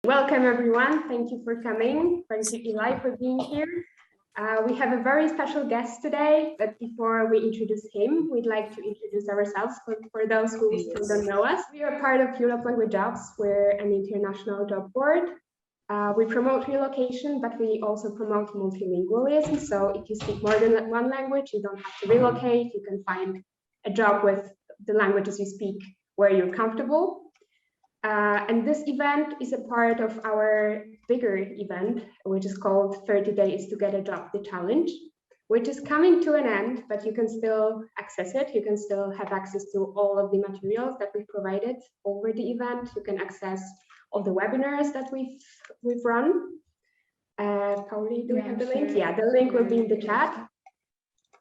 Welcome, everyone. Thank you for coming. Thank you, Eli, for being here. We have a very special guest today, but before we introduce him, we'd like to introduce ourselves for those who still don't know us. We are part of Europe Language Jobs. We're an international job board. We promote relocation, but we also promote multilingualism. So if you speak more than one language, you don't have to relocate. You can find a job with the languages you speak where you're comfortable. And this event is a part of our bigger event, which is called 30 Days to Get a Job, the Challenge, which is coming to an end, but you can still access it. You can still have access to all of the materials that we've provided over the event. You can access all the webinars that we've run. Pauli, do we have the link? Yeah, the link will be in the chat.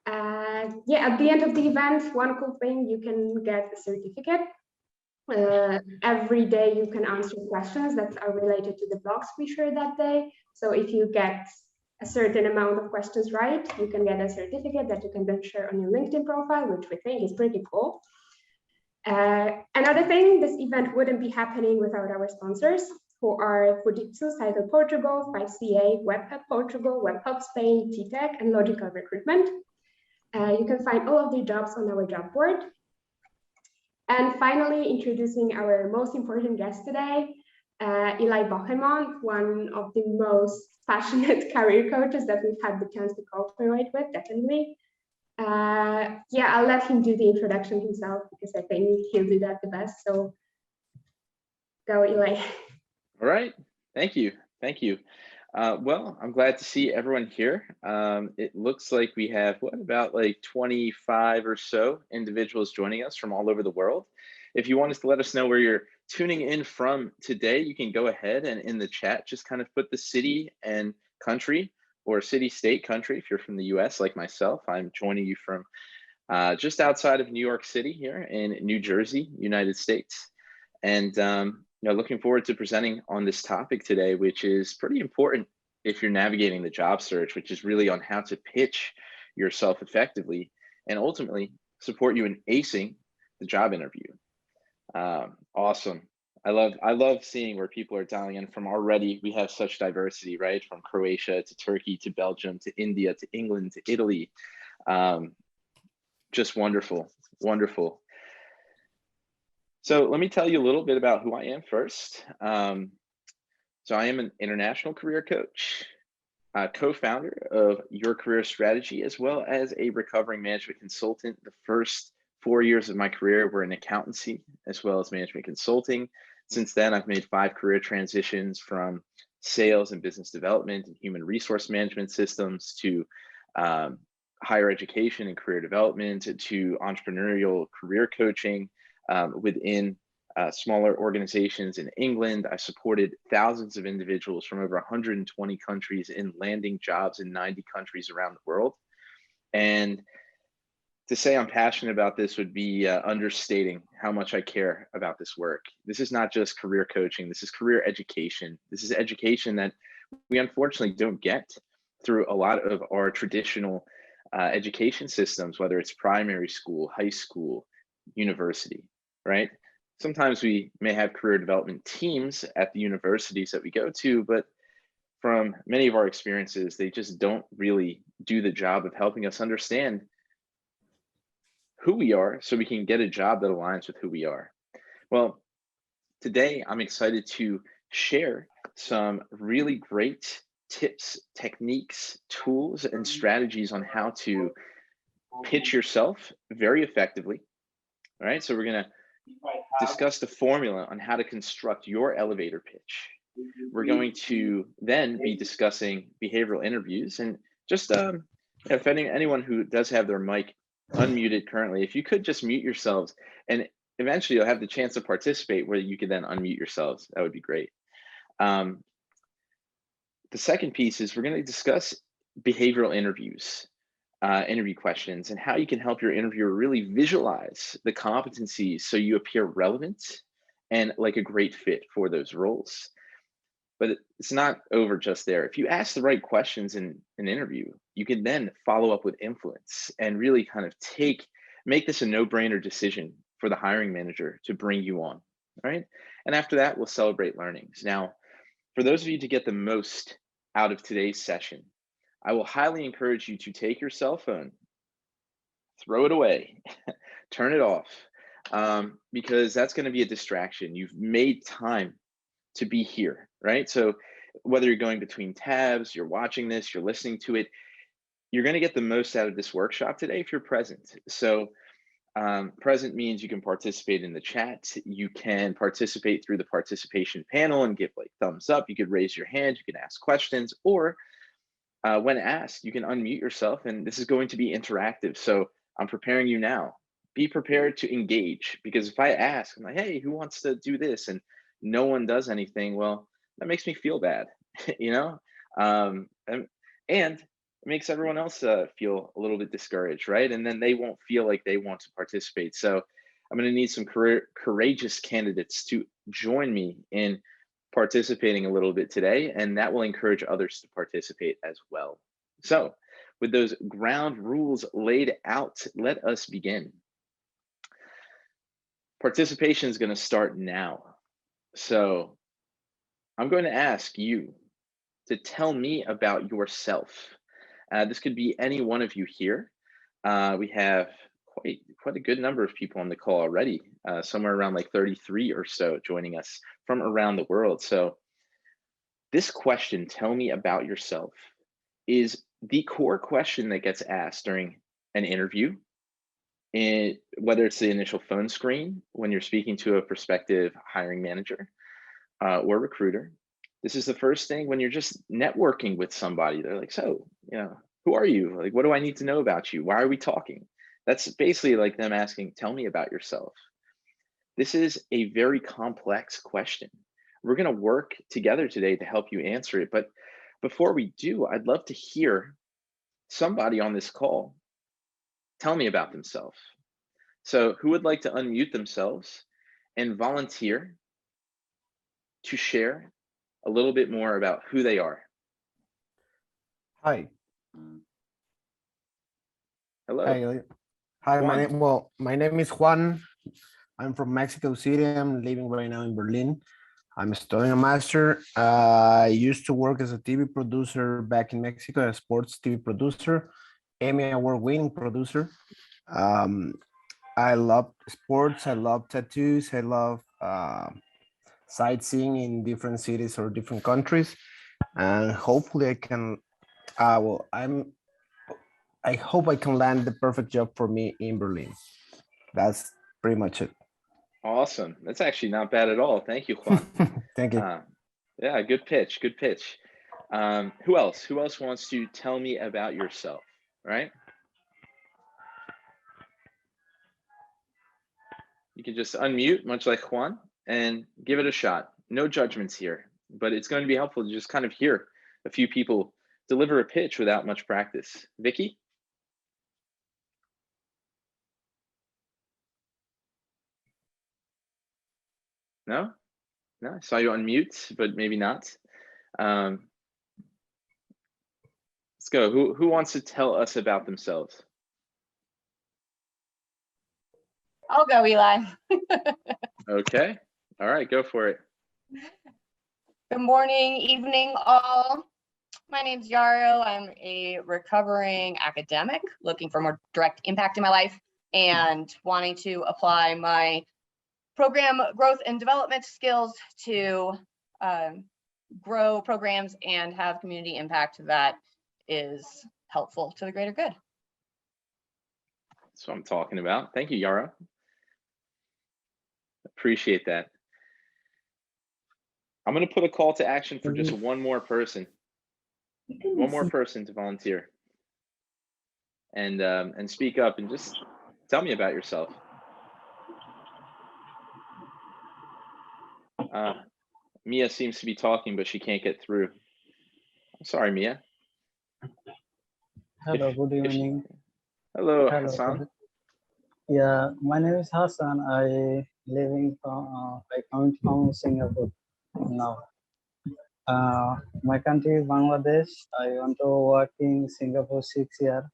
At the end of the event, one cool thing, you can get a certificate. Every day you can answer questions that are related to the blogs we share that day. So if you get a certain amount of questions right, you can get a certificate that you can then share on your LinkedIn profile, which we think is pretty cool. Another thing, this event wouldn't be happening without our sponsors, who are Fujitsu, Cycle Portugal, 5CA, Webhub Portugal, Webhub Spain, TTEC, and Logical Recruitment. You can find all of the jobs on our job board. And finally, introducing our most important guest today, Eli Bohemond, one of the most passionate career coaches that we've had the chance to cooperate with, definitely. I'll let him do the introduction himself because I think he'll do that the best. So go, Eli. All right, thank you. Well, I'm glad to see everyone here. It looks like we have, about 25 or so individuals joining us from all over the world. If you want us to let us know where you're tuning in from today, you can go ahead and in the chat, just kind of put the city and country, or city, state, country. If you're from the US, like myself, I'm joining you from just outside of New York City here in New Jersey, United States. And looking forward to presenting on this topic today, which is pretty important if you're navigating the job search, which is really on how to pitch yourself effectively and ultimately support you in acing the job interview. Awesome. I love seeing where people are dialing in from already. We have such diversity, right? From Croatia to Turkey to Belgium to India to England to Italy. Just wonderful, wonderful. So let me tell you a little bit about who I am first. So I am an international career coach, co-founder of Your Career Strategy, as well as a recovering management consultant. The first 4 years of my career were in accountancy, as well as management consulting. Since then, I've made 5 career transitions from sales and business development and human resource management systems to higher education and career development to entrepreneurial career coaching. Within smaller organizations in England. I supported thousands of individuals from over 120 countries in landing jobs in 90 countries around the world. And to say I'm passionate about this would be understating how much I care about this work. This is not just career coaching. This is career education. This is education that we unfortunately don't get through a lot of our traditional education systems, whether it's primary school, high school, university. Right? Sometimes we may have career development teams at the universities that we go to, but from many of our experiences, they just don't really do the job of helping us understand who we are so we can get a job that aligns with who we are. Well, today I'm excited to share some really great tips, techniques, tools, and strategies on how to pitch yourself very effectively. All right, so we're going to discuss the formula on how to construct your elevator pitch. We're going to then be discussing behavioral interviews, and just if anyone who does have their mic unmuted currently, if you could just mute yourselves, and eventually you'll have the chance to participate where you could then unmute yourselves. That would be great. The second piece is we're going to discuss behavioral interviews. Interview questions and how you can help your interviewer really visualize the competencies so you appear relevant and like a great fit for those roles. But it's not over just there. If you ask the right questions in an interview, you can then follow up with influence and really kind of make this a no-brainer decision for the hiring manager to bring you on, right? And after that, we'll celebrate learnings. Now, For those of you to get the most out of today's session, I will highly encourage you to take your cell phone, throw it away, turn it off, because that's going to be a distraction. You've made time to be here, right? So whether you're going between tabs, you're watching this, you're listening to it, you're going to get the most out of this workshop today if you're present. So present means you can participate in the chat. You can participate through the participation panel and give like thumbs up. You could raise your hand. You can ask questions, or when asked, you can unmute yourself, and this is going to be interactive. So I'm preparing you now. Be prepared to engage, because if I ask, I'm like, hey, who wants to do this? And no one does anything, well, that makes me feel bad, you know? And it makes everyone else feel a little bit discouraged, right? And then they won't feel like they want to participate. So I'm going to need some courageous candidates to join me in participating a little bit today, and that will encourage others to participate as well. So with those ground rules laid out, let us begin. Participation is going to start now. So I'm going to ask you to tell me about yourself. This could be any one of you here. We have quite a good number of people on the call already, somewhere around like 33 or so joining us from around the world. So this question, tell me about yourself, is the core question that gets asked during an interview, and whether it's the initial phone screen when you're speaking to a prospective hiring manager or recruiter. This is the first thing when you're just networking with somebody. They're like, so, you know, who are you? Like, what do I need to know about you? Why are we talking? That's basically like them asking, tell me about yourself. This is a very complex question. We're going to work together today to help you answer it. But before we do, I'd love to hear somebody on this call tell me about themselves. So who would like to unmute themselves and volunteer to share a little bit more about who they are? Hi. Hello. Hi. Juan. My name is Juan. I'm from Mexico City. I'm living right now in Berlin. I'm studying a master. I used to work as a TV producer back in Mexico, a sports TV producer, Emmy award-winning producer. I love sports. I love tattoos. I love sightseeing in different cities or different countries, and hopefully I can. I hope I can land the perfect job for me in Berlin. That's pretty much it. Awesome. That's actually not bad at all. Thank you, Juan. Thank you. Yeah, good pitch. Good pitch. Who else? Who else wants to tell me about yourself? Right? You can just unmute, much like Juan, and give it a shot. No judgments here, but it's going to be helpful to just kind of hear a few people deliver a pitch without much practice. Vicky? No? No, I saw you unmute, but maybe not. Let's go. Who wants to tell us about themselves? I'll go, Eli. Okay. All right, go for it. Good morning, evening, all. My name's Yaro. I'm a recovering academic looking for more direct impact in my life and wanting to apply my program growth and development skills to grow programs and have community impact that is helpful to the greater good. That's what I'm talking about. Thank you, Yara. Appreciate that. I'm going to put a call to action for just one more person. One more person to volunteer and speak up and just tell me about yourself. Mia seems to be talking, but she can't get through. I'm sorry, Mia. Hello, good evening. Hello, Hassan. Yeah, my name is Hassan. I come from Singapore now. My country is Bangladesh. I want to work in Singapore 6 years.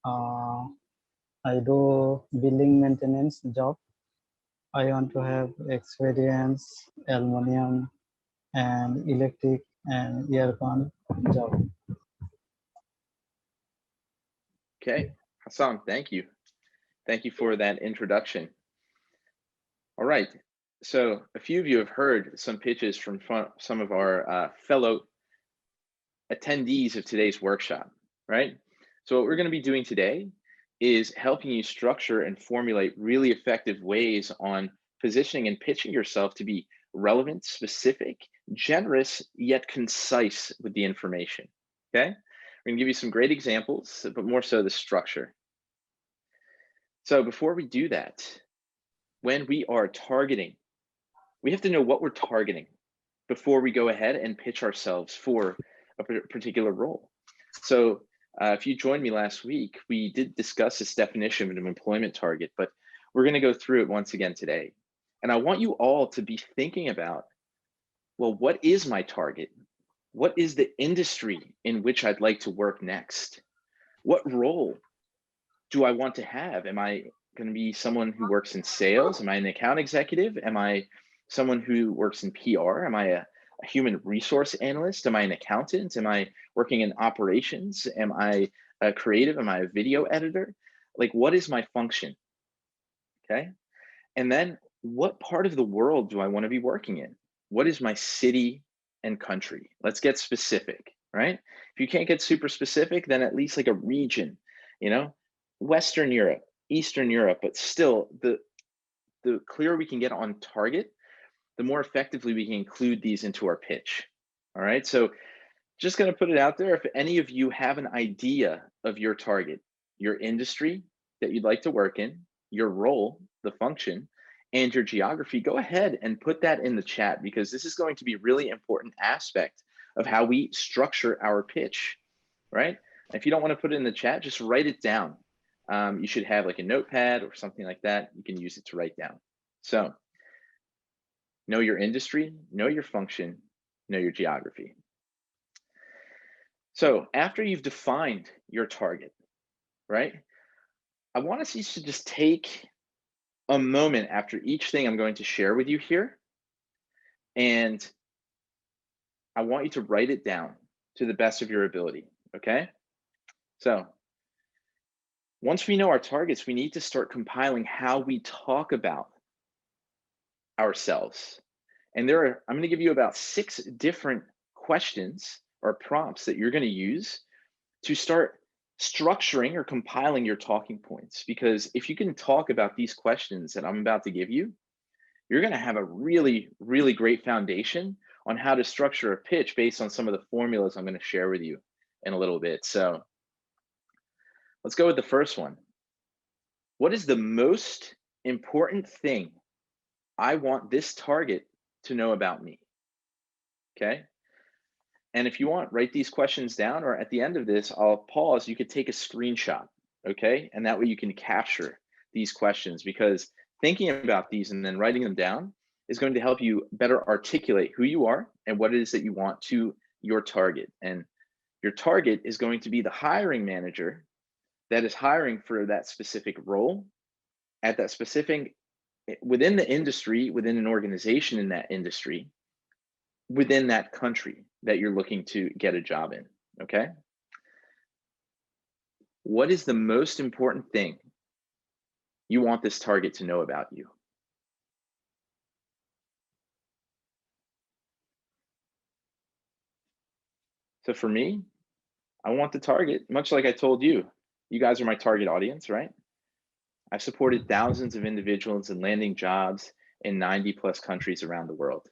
I do building maintenance job. I want to have experience aluminum and electric and aircon job. Okay, Hassan, thank you. Thank you for that introduction. All right, so a few of you have heard some pitches from some of our fellow attendees of today's workshop, right? So what we're going to be doing today is helping you structure and formulate really effective ways on positioning and pitching yourself to be relevant, specific, generous, yet concise with the information, okay? We're going to give you some great examples, but more so the structure. So before we do that, when we are targeting, we have to know what we're targeting before we go ahead and pitch ourselves for a particular role. So if you joined me last week, we did discuss this definition of an employment target, but we're going to go through it once again today. And I want you all to be thinking about, well, what is my target? What is the industry in which I'd like to work next? What role do I want to have? Am I going to be someone who works in sales? Am I an account executive? Am I someone who works in PR? Am I a human resource analyst? Am I an accountant? Am I working in operations? Am I a creative? Am I a video editor? Like, what is my function? Okay. And then what part of the world do I want to be working in? What is my city and country? Let's get specific, right? If you can't get super specific, then at least like a region, you know, Western Europe, Eastern Europe, but still the clearer we can get on target, the more effectively we can include these into our pitch. All right, so just going to put it out there. If any of you have an idea of your target, your industry that you'd like to work in, your role, the function, and your geography, go ahead and put that in the chat, because this is going to be a really important aspect of how we structure our pitch, right? If you don't want to put it in the chat, just write it down. You should have like a notepad or something like that. You can use it to write down. So know your industry, know your function, know your geography. So after you've defined your target, right, I want us to just take a moment after each thing I'm going to share with you here, and I want you to write it down to the best of your ability, okay? So once we know our targets, we need to start compiling how we talk about ourselves. And I'm going to give you about 6 different questions or prompts that you're going to use to start structuring or compiling your talking points. Because if you can talk about these questions that I'm about to give you, you're going to have a really, really great foundation on how to structure a pitch based on some of the formulas I'm going to share with you in a little bit. So let's go with the first one. What is the most important thing I want this target to know about me? Okay. And if you want, write these questions down, or at the end of this, I'll pause. You could take a screenshot, okay? And that way you can capture these questions, because thinking about these and then writing them down is going to help you better articulate who you are and what it is that you want to your target. And your target is going to be the hiring manager that is hiring for that specific role at that specific, within the industry, within an organization in that industry, within that country that you're looking to get a job in, okay? What is the most important thing you want this target to know about you? So for me, I want the target, much like I told you, you guys are my target audience, right? I've supported thousands of individuals in landing jobs in 90+ countries around the world.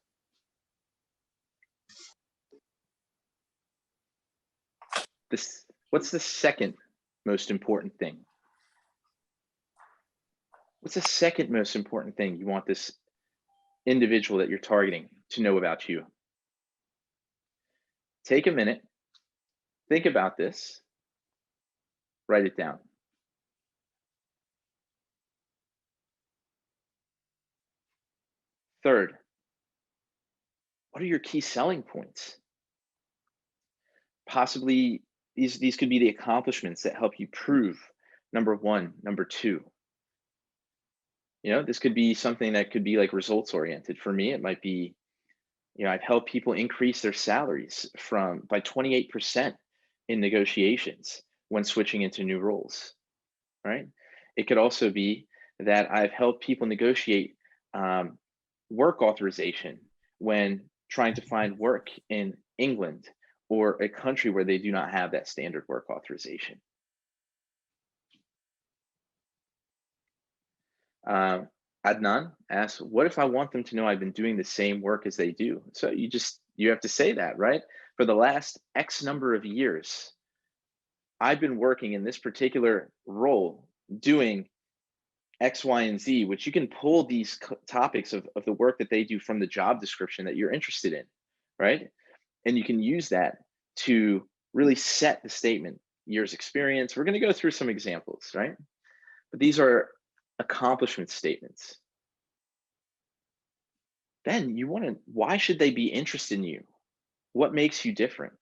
What's the second most important thing? What's the second most important thing you want this individual that you're targeting to know about you? Take a minute, think about this, write it down. Third, what are your key selling points? Possibly these could be the accomplishments that help you prove number 1, number 2. You know, this could be something that could be like results oriented. For me, it might be I've helped people increase their salaries by 28% in negotiations when switching into new roles, right? It could also be that I've helped people negotiate work authorization when trying to find work in England or a country where they do not have that standard work authorization. Adnan asks, what if I want them to know I've been doing the same work as they do? So you have to say that, right? For the last X number of years, I've been working in this particular role doing X, Y, and Z, which you can pull these topics of the work that they do from the job description that you're interested in, right? And you can use that to really set the statement, years experience. We're going to go through some examples, right? But these are accomplishment statements. Then why should they be interested in you? What makes you different?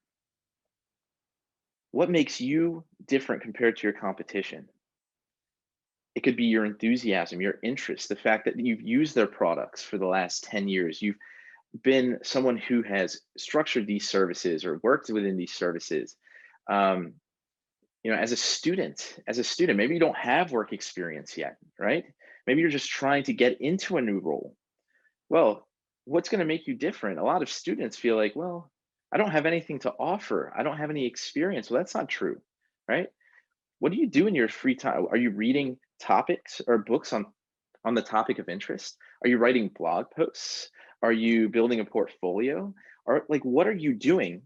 What makes you different compared to your competition? It could be your enthusiasm, your interest, the fact that you've used their products for the last 10 years. You've been someone who has structured these services or worked within these services. As a student, maybe you don't have work experience yet, right? Maybe you're just trying to get into a new role. Well, what's going to make you different? A lot of students feel like, well, I don't have anything to offer. I don't have any experience. Well, that's not true, right? What do you do in your free time? Are you reading topics or books on the topic of interest? Are you writing blog posts? Are you building a portfolio? Or what are you doing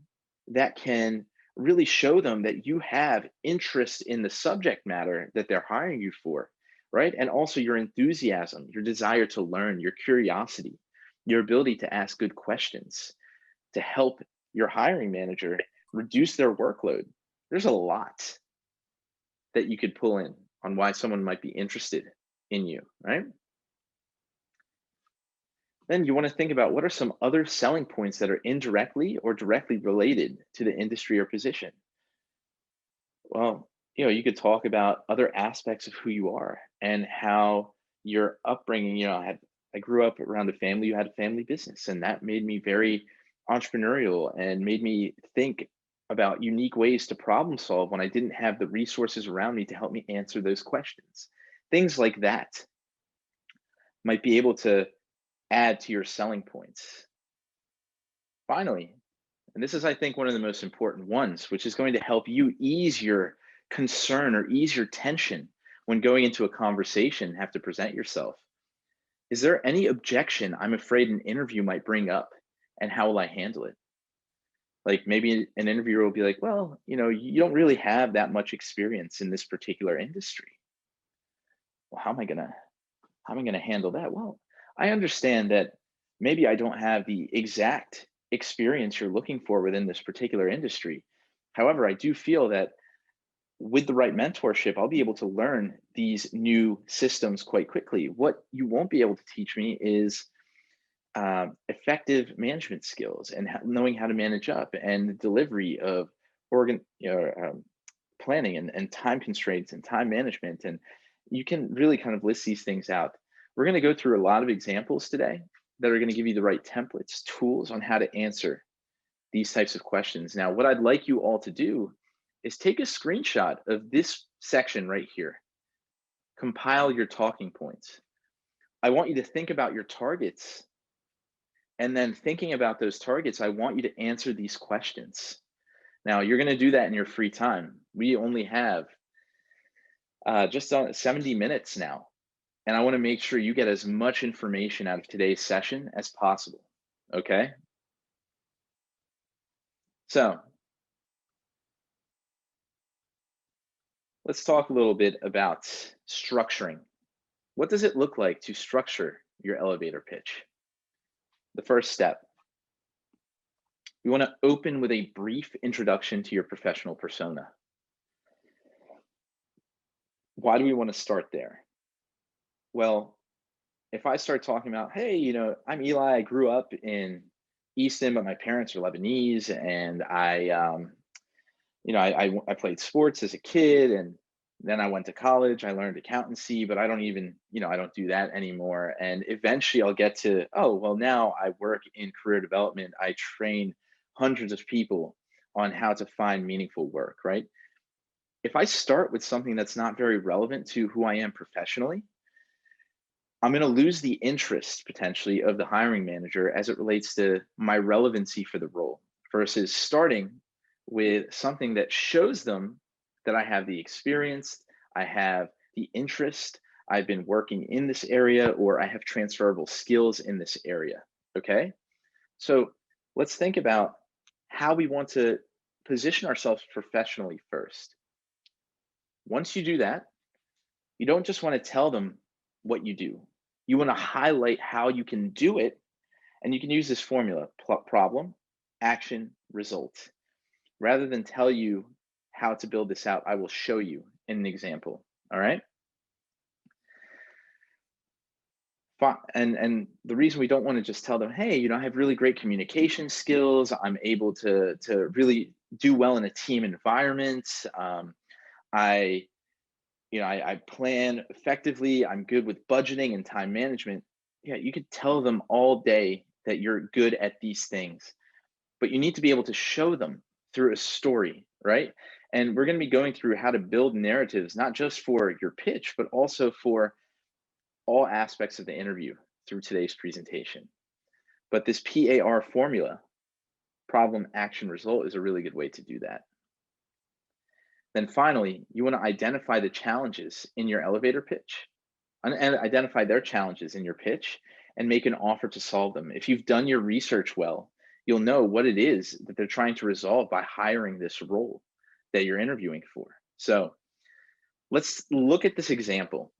that can really show them that you have interest in the subject matter that they're hiring you for, right? And also your enthusiasm, your desire to learn, your curiosity, your ability to ask good questions to help your hiring manager reduce their workload. There's a lot that you could pull in on why someone might be interested in you, right? Then you want to think about what are some other selling points that are indirectly or directly related to the industry or position. Well, you could talk about other aspects of who you are and how your upbringing, I grew up around a family who had a family business, and that made me very entrepreneurial and made me think about unique ways to problem solve when I didn't have the resources around me to help me answer those questions. Things like that might be able to add to your selling points. Finally, and this is, I think, one of the most important ones, which is going to help you ease your concern or ease your tension when going into a conversation and have to present yourself. Is there any objection I'm afraid an interview might bring up, and how will I handle it? Like maybe an interviewer will be like, well, you don't really have that much experience in this particular industry. Well, how am I gonna handle that? Well, I understand that maybe I don't have the exact experience you're looking for within this particular industry. However, I do feel that with the right mentorship, I'll be able to learn these new systems quite quickly. What you won't be able to teach me is effective management skills and knowing how to manage up and the delivery of planning and time constraints and time management. And you can really kind of list these things out. We're going to go through a lot of examples today that are going to give you the right templates, tools on how to answer these types of questions. Now, what I'd like you all to do is take a screenshot of this section right here. Compile your talking points. I want you to think about your targets. And then thinking about those targets, I want you to answer these questions. Now, you're going to do that in your free time. We only have just 70 minutes now. And I want to make sure you get as much information out of today's session as possible. Okay? So let's talk a little bit about structuring. What does it look like to structure your elevator pitch? The first step, we want to open with a brief introduction to your professional persona. Why do we want to start there? Well, if I start talking about, hey, I'm Eli, I grew up in Easton, but my parents are Lebanese, and I played sports as a kid, and Then I went to college, I learned accountancy, but I don't even, I don't do that anymore. And eventually I'll get to, oh, well, now I work in career development. I train hundreds of people on how to find meaningful work, right? If I start with something that's not very relevant to who I am professionally, I'm going to lose the interest potentially of the hiring manager as it relates to my relevancy for the role, versus starting with something that shows them that I have the experience, I have the interest, I've been working in this area, or I have transferable skills in this area. Okay. So let's think about how we want to position ourselves professionally first. Once you do that, you don't just want to tell them what you do. You want to highlight how you can do it. And you can use this formula: problem, action, result. Rather than tell you how to build this out, I will show you in an example. All right. And the reason we don't want to just tell them, hey, I have really great communication skills, I'm able to really do well in a team environment, I plan effectively, I'm good with budgeting and time management. Yeah, you could tell them all day that you're good at these things, but you need to be able to show them through a story, right? And we're going to be going through how to build narratives, not just for your pitch, but also for all aspects of the interview through today's presentation. But this PAR formula, problem, action, result, is a really good way to do that. Then finally, you want to identify the challenges in your elevator pitch and identify their challenges in your pitch and make an offer to solve them. If you've done your research well, you'll know what it is that they're trying to resolve by hiring this role that you're interviewing for. So let's look at this example,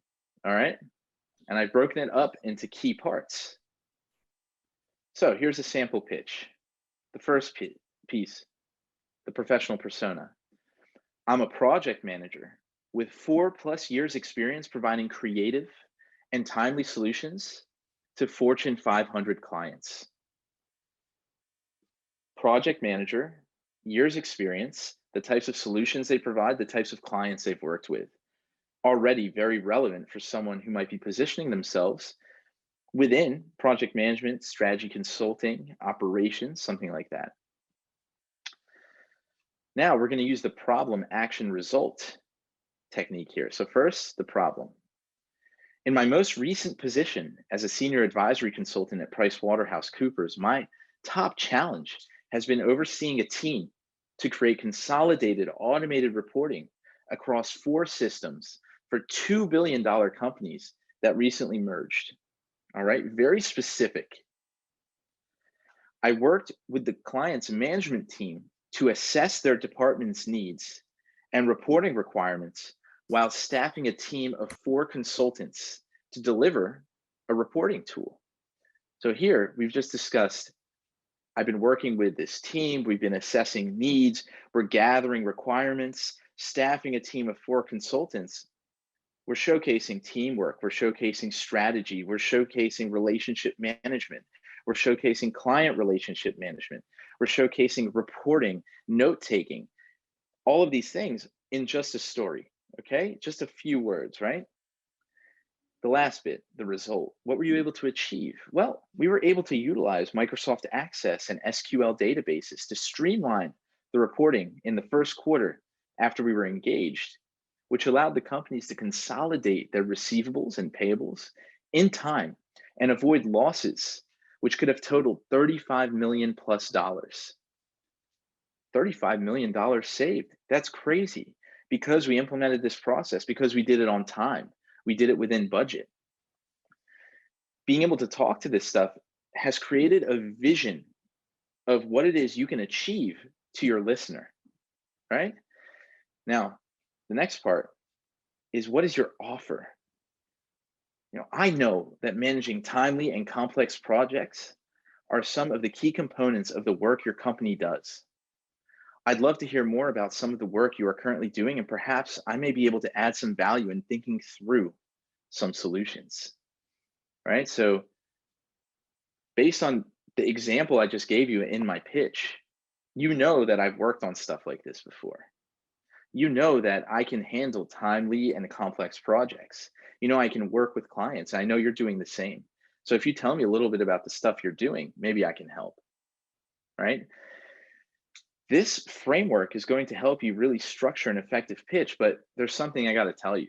all right? And I've broken it up into key parts. So here's a sample pitch. The first piece, the professional persona. I'm a project manager with 4+ years experience providing creative and timely solutions to Fortune 500 clients. Project manager, years experience, the types of solutions they provide, the types of clients they've worked with. Already very relevant for someone who might be positioning themselves within project management, strategy consulting, operations, something like that. Now we're going to use the problem, action, result technique here. So first, the problem. In my most recent position as a senior advisory consultant at PricewaterhouseCoopers, my top challenge has been overseeing a team to create consolidated automated reporting across 4 systems for $2 billion companies that recently merged. All right, very specific. I worked with the client's management team to assess their department's needs and reporting requirements while staffing a team of 4 consultants to deliver a reporting tool. So here we've just discussed, I've been working with this team, we've been assessing needs, we're gathering requirements, staffing a team of 4 consultants. We're showcasing teamwork, we're showcasing strategy, we're showcasing relationship management, we're showcasing client relationship management, we're showcasing reporting, note-taking, all of these things in just a story, okay? Just a few words, right? The last bit, the result. What were you able to achieve? Well, we were able to utilize Microsoft Access and SQL databases to streamline the reporting in the first quarter after we were engaged, which allowed the companies to consolidate their receivables and payables in time and avoid losses, which could have totaled $35 million plus. $35 million saved. That's crazy, because we implemented this process, because we did it on time. We did it within budget. Being able to talk to this stuff has created a vision of what it is you can achieve to your listener, right? Now, the next part is, what is your offer? I know that managing timely and complex projects are some of the key components of the work your company does. I'd love to hear more about some of the work you are currently doing, and perhaps I may be able to add some value in thinking through some solutions, right? So based on the example I just gave you in my pitch, you know that I've worked on stuff like this before. you know that I can handle timely and complex projects. You know, I can work with clients. I know you're doing the same. So if you tell me a little bit about the stuff you're doing, maybe I can help, right? This framework is going to help you really structure an effective pitch, but there's something I got to tell you.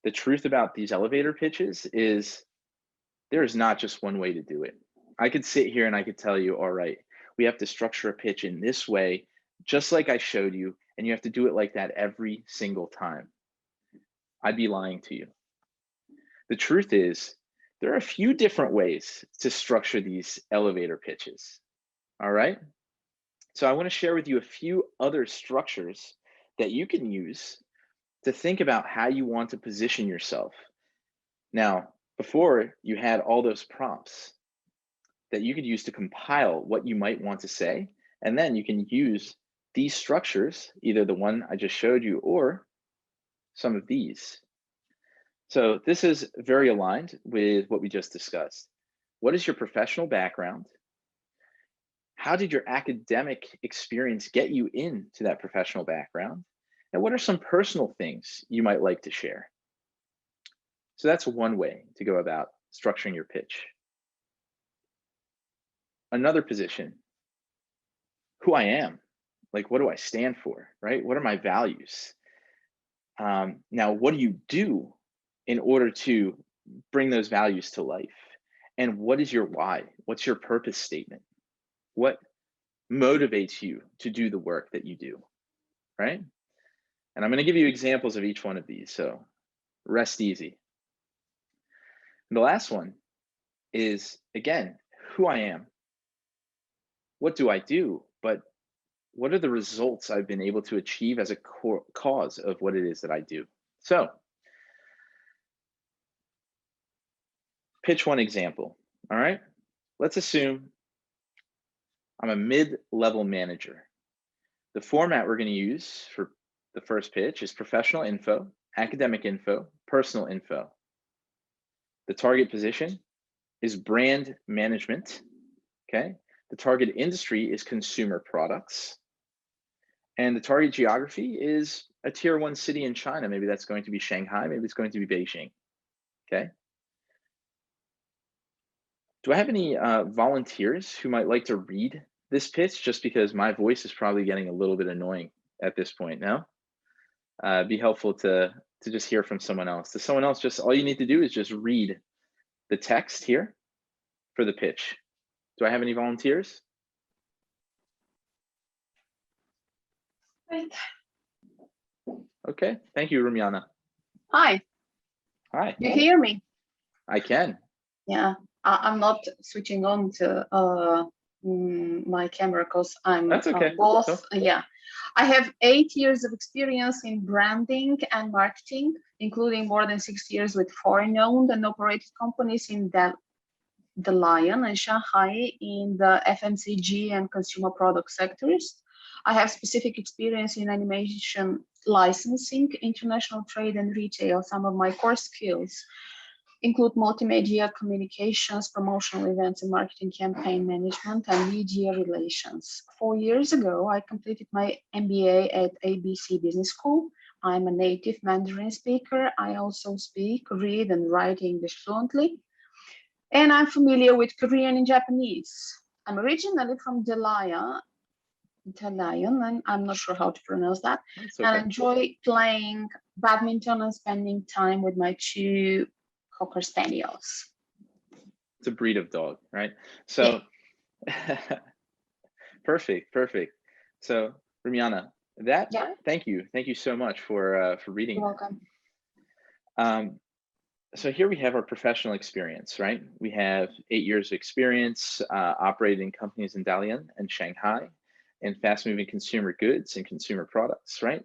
The truth about these elevator pitches is there is not just one way to do it. I could sit here and I could tell you, all right, we have to structure a pitch in this way, just like I showed you, and you have to do it like that every single time. I'd be lying to you. The truth is, there are a few different ways to structure these elevator pitches, all right? So I want to share with you a few other structures that you can use to think about how you want to position yourself. Now, before you had all those prompts that you could use to compile what you might want to say, and then you can use these structures, either the one I just showed you or some of these. So this is very aligned with what we just discussed. What is your professional background? How did your academic experience get you into that professional background? And what are some personal things you might like to share? So that's one way to go about structuring your pitch. Another position, who I am, like what do I stand for, right? What are my values? Now, what do you do in order to bring those values to life? And what is your why? What's your purpose statement? What motivates you to do the work that you do, right? And I'm going to give you examples of each one of these, so rest easy. And the last one is, again, who I am. What do I do? But what are the results I've been able to achieve as a cause of what it is that I do? So, pitch one example, all right? Let's assume I'm a mid-level manager. The format we're going to use for the first pitch is professional info, academic info, personal info. The target position is brand management, okay? The target industry is consumer products. And the target geography is a tier 1 city in China. Maybe that's going to be Shanghai, maybe it's going to be Beijing, okay? Do I have any volunteers who might like to read this pitch, just because my voice is probably getting a little bit annoying at this point now? Be helpful to just hear from someone else. To someone else, just all you need to do is just read the text here for the pitch. Do I have any volunteers? Right. Okay, thank you, Rumiana. Hi, Hi, you hear me? I can. Yeah, I'm not switching on to my camera because I'm That's okay. both. So, Yeah, I have 8 years of experience in branding and marketing, including more than 6 years with foreign-owned and operated companies in the Lion and Shanghai in the FMCG and consumer product sectors. I have specific experience in animation licensing, international trade and retail. Some of my core skills include multimedia communications, promotional events and marketing campaign management and media relations. 4 years ago, I completed my MBA at ABC Business School. I'm a native Mandarin speaker. I also speak, read and write English fluently. And I'm familiar with Korean and Japanese. I'm originally from Dalian, and I'm not sure how to pronounce that. that's And I okay. enjoy playing badminton and spending time with my 2 Cocker Spaniels. It's a breed of dog, right? So, perfect. So, Rumiana, Yeah, thank you so much for reading. you're welcome. So here we have our professional experience, right? We have 8 years of experience operating companies in Dalian and Shanghai and fast-moving consumer goods and consumer products, right?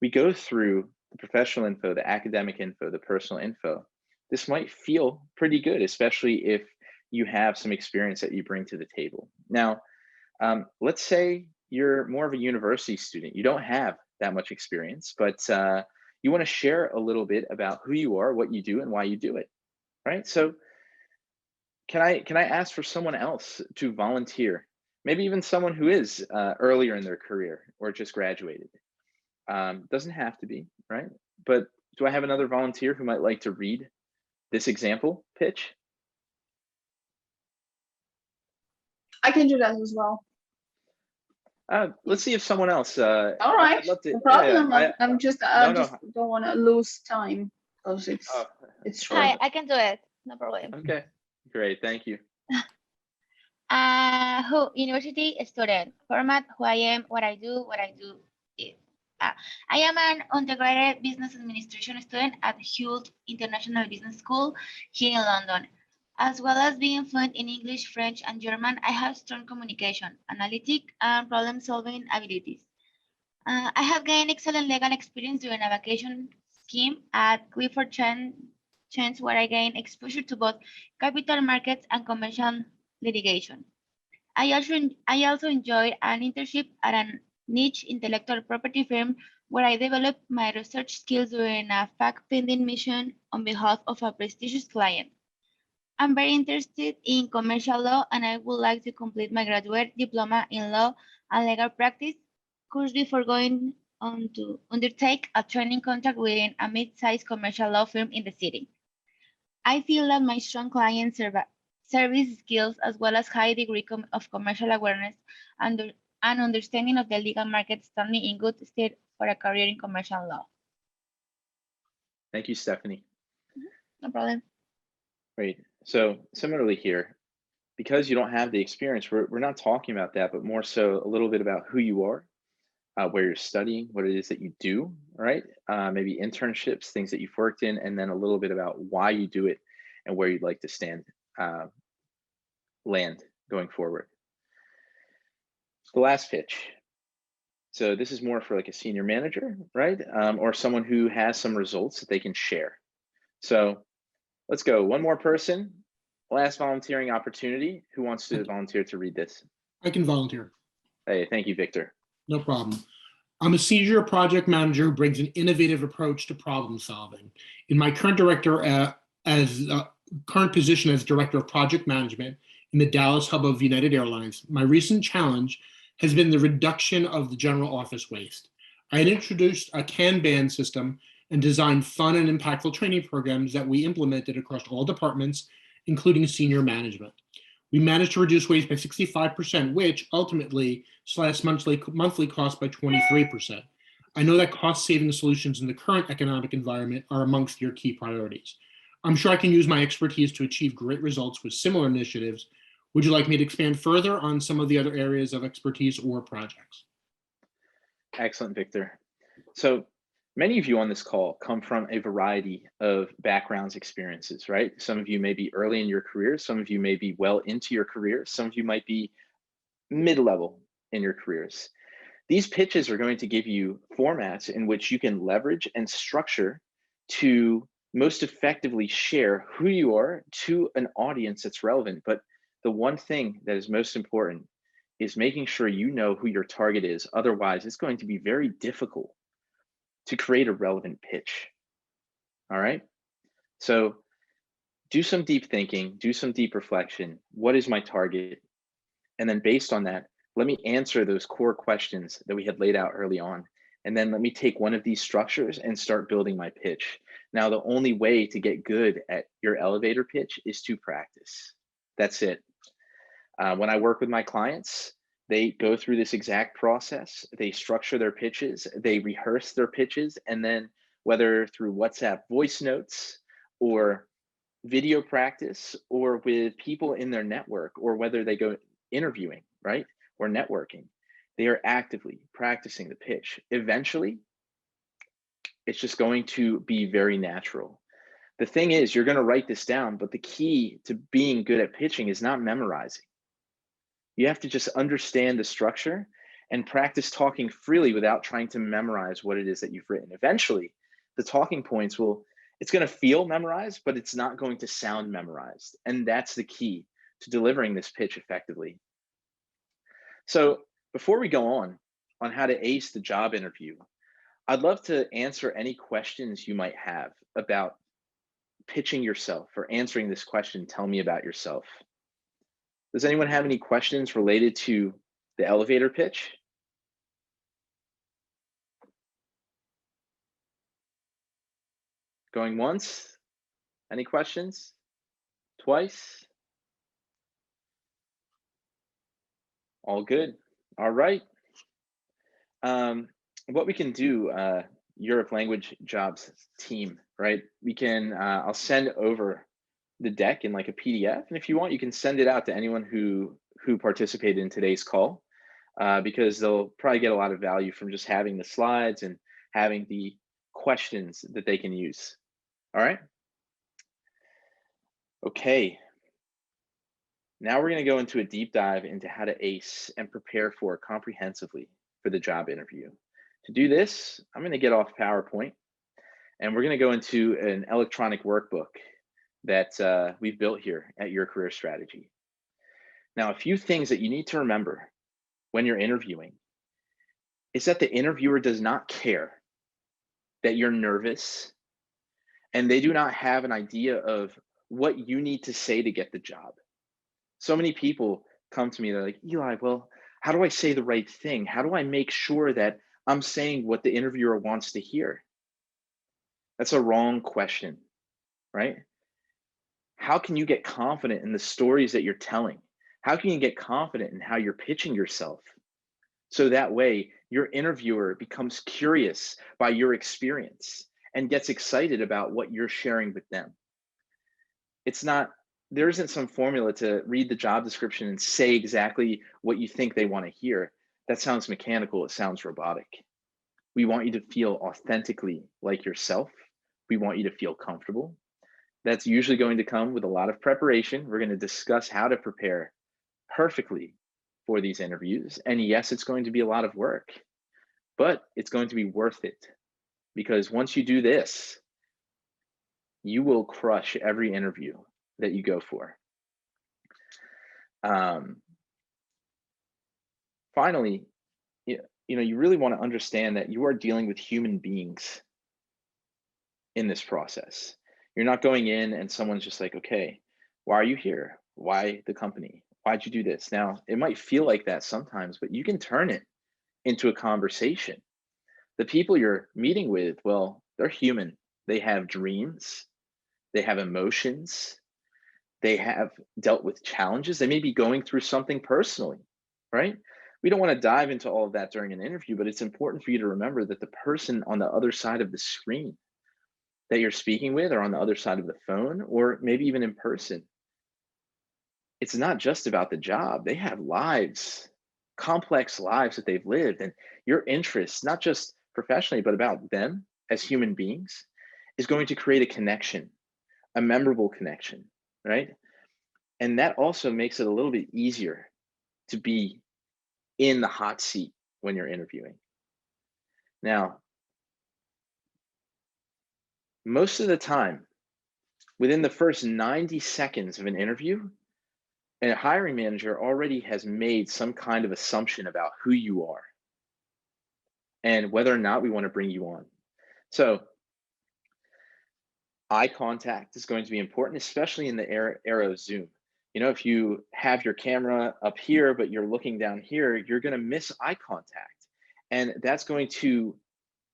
We go through the professional info, the academic info, the personal info. This might feel pretty good, especially if you have some experience that you bring to the table. Now, let's say you're more of a university student. You don't have that much experience, but you want to share a little bit about who you are, what you do, and why you do it, right? So can I ask for someone else to volunteer? Maybe even someone who is earlier in their career or just graduated. Doesn't have to be, right? But do I have another volunteer who might like to read this example pitch? I can do that as well. Let's see if someone else. All right, I'd love to, no problem. yeah, I'm just, no, just don't want to lose time because it's short. Hi, I can do it. No problem. okay, great, thank you. Who university student format, who I am, what I do is. I am an undergraduate business administration student at Hult International Business School here in London. As well as being fluent in English, French, and German, I have strong communication, analytic, and problem-solving abilities. I have gained excellent legal experience during a vacation scheme at Clifford Chance, where I gained exposure to both capital markets and commercial litigation. I also enjoyed an internship at a niche intellectual property firm where I developed my research skills during a fact-finding mission on behalf of a prestigious client. I'm very interested in commercial law, and I would like to complete my graduate diploma in law and legal practice course before going on to undertake a training contract within a mid-sized commercial law firm in the city. I feel that my strong client service skills, as well as high degree of commercial awareness and understanding of the legal market, stand me in good stead for a career in commercial law. Thank you, Stephanie. No problem. Great. So similarly here, because you don't have the experience, we're not talking about that, but more so a little bit about who you are, where you're studying, what it is that you do, right? Maybe internships, things that you've worked in, and then a little bit about why you do it and where you'd like to land going forward. The last pitch. So this is more for like a senior manager, right? Or someone who has some results that they can share. So let's go. One more person. Last volunteering opportunity. Who wants to volunteer to read this? I can volunteer. Hey, thank you, Victor. No problem. I'm a senior project manager who brings an innovative approach to problem solving. In my current current position as director of project management in the Dallas hub of United Airlines, my recent challenge has been the reduction of the general office waste. I had introduced a Kanban system and designed fun and impactful training programs that we implemented across all departments, including senior management. We managed to reduce waste by 65%, which ultimately slashed monthly costs by 23%. I know that cost-saving solutions in the current economic environment are amongst your key priorities. I'm sure I can use my expertise to achieve great results with similar initiatives. Would you like me to expand further on some of the other areas of expertise or projects? Excellent, Victor. So many of you on this call come from a variety of backgrounds, experiences, right? Some of you may be early in your career. Some of you may be well into your career. Some of you might be mid-level in your careers. These pitches are going to give you formats in which you can leverage and structure to most effectively share who you are to an audience that's relevant. But the one thing that is most important is making sure you know who your target is. Otherwise, it's going to be very difficult to create a relevant pitch. All right. So do some deep thinking, do some deep reflection. What is my target? And then based on that, let me answer those core questions that we had laid out early on. And then let me take one of these structures and start building my pitch. Now, the only way to get good at your elevator pitch is to practice. That's it. When I work with my clients, they go through this exact process. They structure their pitches, they rehearse their pitches, and then whether through WhatsApp voice notes or video practice or with people in their network, or whether they go interviewing, right, or networking, they are actively practicing the pitch. Eventually, it's just going to be very natural. The thing is, you're going to write this down, but the key to being good at pitching is not memorizing. You have to just understand the structure and practice talking freely without trying to memorize what it is that you've written. Eventually, the talking points it's going to feel memorized, but it's not going to sound memorized. And that's the key to delivering this pitch effectively. So before we go on how to ace the job interview, I'd love to answer any questions you might have about pitching yourself or answering this question, tell me about yourself. Does anyone have any questions related to the elevator pitch? Going once? Any questions? Twice? All good. All right. What we can do, Europe Language Jobs team, right? We can, I'll send over the deck in like a PDF, and if you want, you can send it out to anyone who participated in today's call, because they'll probably get a lot of value from just having the slides and having the questions that they can use. All right. Okay. Now we're going to go into a deep dive into how to ace and prepare for comprehensively for the job interview. To do this, I'm going to get off PowerPoint and we're going to go into an electronic workbook that we've built here at Your Career Strategy. Now, a few things that you need to remember when you're interviewing is that the interviewer does not care that you're nervous, and they do not have an idea of what you need to say to get the job. So many people come to me, they're like, Eli, well, how do I say the right thing? How do I make sure that I'm saying what the interviewer wants to hear? That's a wrong question, right? How can you get confident in the stories that you're telling? How can you get confident in how you're pitching yourself? So that way your interviewer becomes curious by your experience and gets excited about what you're sharing with them. There isn't some formula to read the job description and say exactly what you think they want to hear. That sounds mechanical, it sounds robotic. We want you to feel authentically like yourself. We want you to feel comfortable. That's usually going to come with a lot of preparation. We're going to discuss how to prepare perfectly for these interviews. And yes, it's going to be a lot of work, but it's going to be worth it, because once you do this, you will crush every interview that you go for. Finally, you really want to understand that you are dealing with human beings in this process. You're not going in and someone's just like, okay, why are you here? Why the company? Why'd you do this? Now, it might feel like that sometimes, but you can turn it into a conversation. The people you're meeting with, well, they're human. They have dreams. They have emotions. They have dealt with challenges. They may be going through something personally, right? We don't want to dive into all of that during an interview, but it's important for you to remember that the person on the other side of the screen that you're speaking with, or on the other side of the phone, or maybe even in person, it's not just about the job. They have lives, complex lives that they've lived, and your interests, not just professionally, but about them as human beings, is going to create a connection, a memorable connection, right? And that also makes it a little bit easier to be in the hot seat when you're interviewing. Now, most of the time, within the first 90 seconds of an interview, a hiring manager already has made some kind of assumption about who you are and whether or not we want to bring you on. So eye contact is going to be important, especially in the era of Zoom. If you have your camera up here, but you're looking down here, you're going to miss eye contact. And that's going to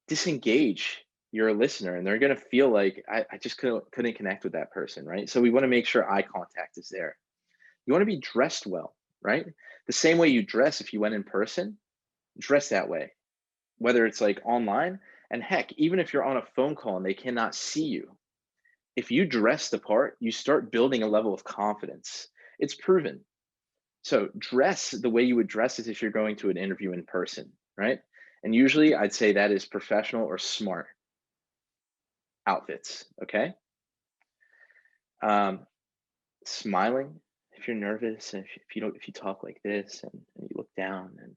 disengage your listener, and they're going to feel like, I just couldn't connect with that person, right? So we want to make sure eye contact is there. You want to be dressed well, right? The same way you dress if you went in person, dress that way, whether it's like online, and heck, even if you're on a phone call and they cannot see you, if you dress the part, you start building a level of confidence. It's proven. So dress the way you would dress as if you're going to an interview in person, right? And usually I'd say that is professional or smart outfits, okay? Smiling if you're nervous, and if you talk like this and you look down and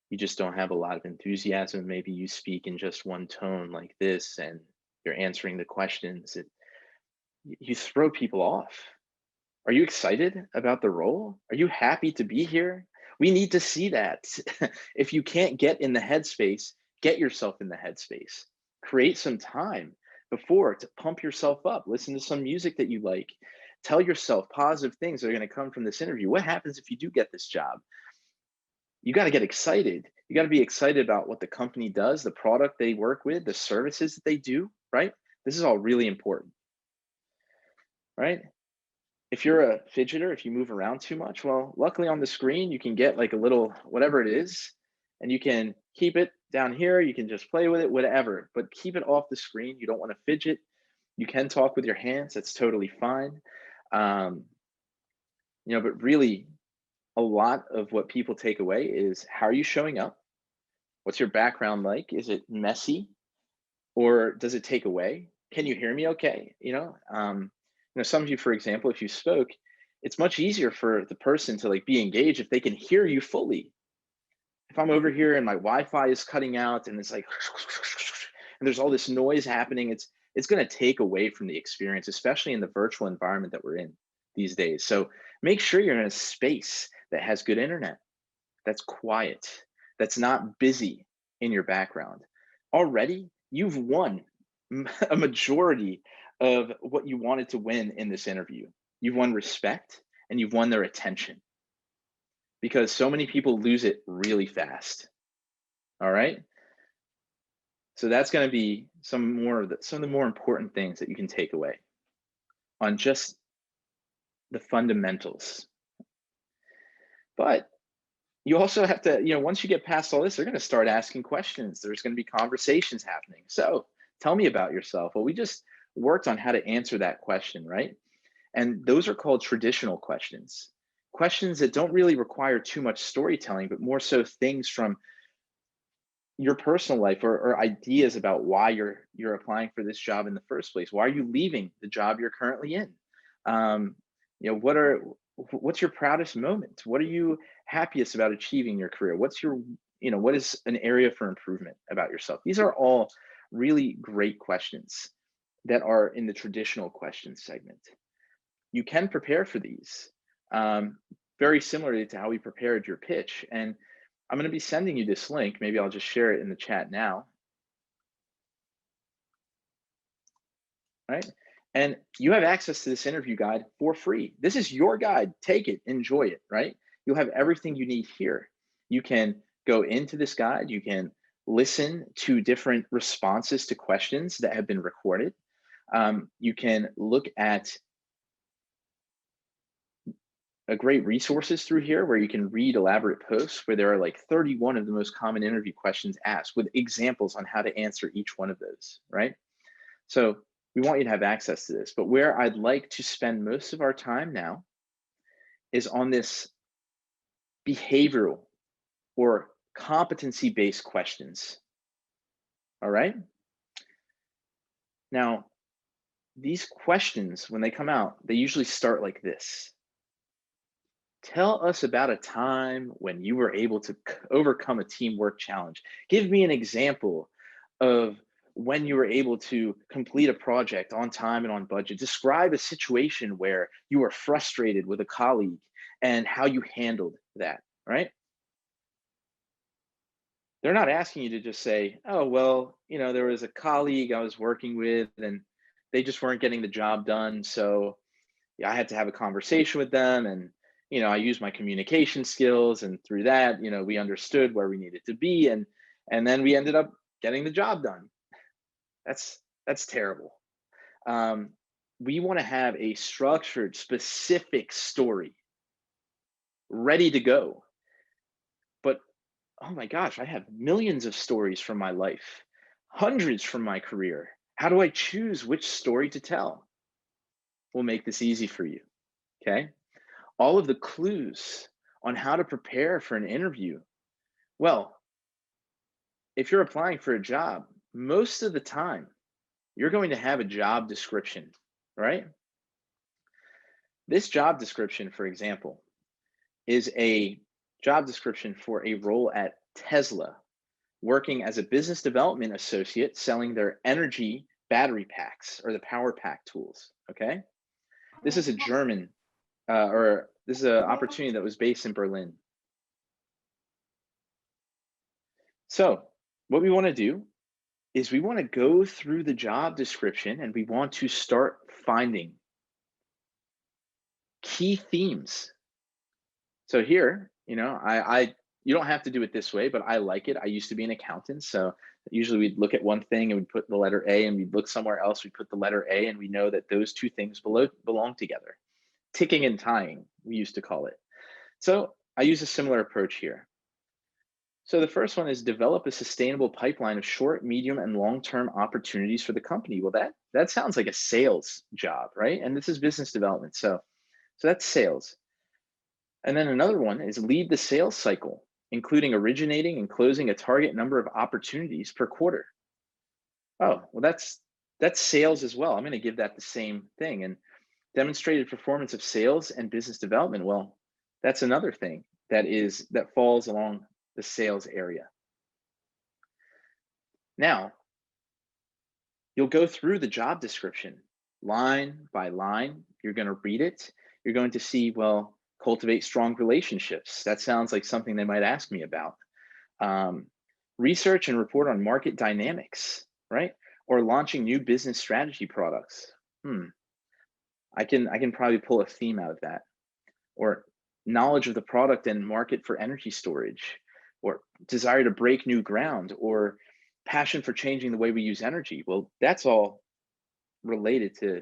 you just don't have a lot of enthusiasm, maybe you speak in just one tone like this and you're answering the questions, you throw people off. Are you excited about the role? Are you happy to be here? We need to see that. If you can't get in the headspace, get yourself in the headspace. Create some time before to pump yourself up. Listen to some music that you like. Tell yourself positive things that are going to come from this interview. What happens if you do get this job? You got to get excited. You got to be excited about what the company does, the product they work with, the services that they do, right? This is all really important, right? If you're a fidgeter, if you move around too much, well, luckily on the screen, you can get like a little, whatever it is, and you can keep it down here. You can just play with it, whatever, but keep it off the screen. You don't want to fidget. You can talk with your hands. That's totally fine. You know, but really a lot of what people take away is, how are you showing up? What's your background like? Is it messy, or does it take away? Can you hear me okay? You know, some of you, for example, if you spoke, it's much easier for the person to like be engaged if they can hear you fully. If I'm over here and my Wi-Fi is cutting out and it's like, and there's all this noise happening, it's going to take away from the experience, especially in the virtual environment that we're in these days. So make sure you're in a space that has good internet, that's quiet, that's not busy in your background. Already, you've won a majority of what you wanted to win in this interview. You've won respect and you've won their attention, because so many people lose it really fast. All right. So that's going to be some of the more important things that you can take away on just the fundamentals. But you also have to, you know, once you get past all this, they're going to start asking questions. There's going to be conversations happening. So tell me about yourself. Well, we just worked on how to answer that question, right? And those are called traditional questions. Questions that don't really require too much storytelling, but more so things from your personal life, or ideas about why you're applying for this job in the first place. Why are you leaving the job you're currently in? You know, what's your proudest moment? What are you happiest about achieving in your career? What's your, you know, what is an area for improvement about yourself? These are all really great questions that are in the traditional questions segment. You can prepare for these very similarly to how we prepared your pitch. And I'm going to be sending you this link. Maybe I'll just share it in the chat now. Right? And you have access to this interview guide for free. This is your guide. Take it, enjoy it, right? You'll have everything you need here. You can go into this guide. You can listen to different responses to questions that have been recorded. You can look at great resources through here where you can read elaborate posts where there are like 31 of the most common interview questions asked with examples on how to answer each one of those, right? So we want you to have access to this, but where I'd like to spend most of our time now is on this behavioral or competency-based questions, all right? Now, these questions, when they come out, they usually start like this. Tell us about a time when you were able to overcome a teamwork challenge. Give me an example of when you were able to complete a project on time and on budget. Describe a situation where you were frustrated with a colleague and how you handled that, right? They're not asking you to just say, oh, well, you know, there was a colleague I was working with and they just weren't getting the job done. So I had to have a conversation with them, and you know, I used my communication skills, and through that, you know, we understood where we needed to be, and then we ended up getting the job done. That's terrible. We want to have a structured, specific story ready to go. But oh my gosh, I have millions of stories from my life, hundreds from my career. How do I choose which story to tell? We'll make this easy for you, okay? All of the clues on how to prepare for an interview. Well, if you're applying for a job, most of the time, you're going to have a job description, right? This job description, for example, is a job description for a role at Tesla, working as a business development associate selling their energy battery packs, or the power pack tools, okay? This is a German, this is an opportunity that was based in Berlin. So what we want to do is we want to go through the job description and we want to start finding key themes. So here, you know, I you don't have to do it this way, but I like it. I used to be an accountant, so usually we'd look at one thing and we'd put the letter A, and we'd look somewhere else, we'd put the letter A, and we know that those two things belong together. Ticking and tying, we used to call it. So I use a similar approach here. So the first one is develop a sustainable pipeline of short, medium, and long-term opportunities for the company. Well, that sounds like a sales job, right? And this is business development. So that's sales. And then another one is lead the sales cycle, including originating and closing a target number of opportunities per quarter. Oh, well, that's sales as well. I'm going to give that the same thing. And demonstrated performance of sales and business development, well, that's another thing that falls along the sales area. Now, you'll go through the job description line by line. You're going to read it. You're going to see, well, cultivate strong relationships. That sounds like something they might ask me about. Research and report on market dynamics, right? Or launching new business strategy products. I can probably pull a theme out of that. Or knowledge of the product and market for energy storage, or desire to break new ground, or passion for changing the way we use energy. Well, that's all related to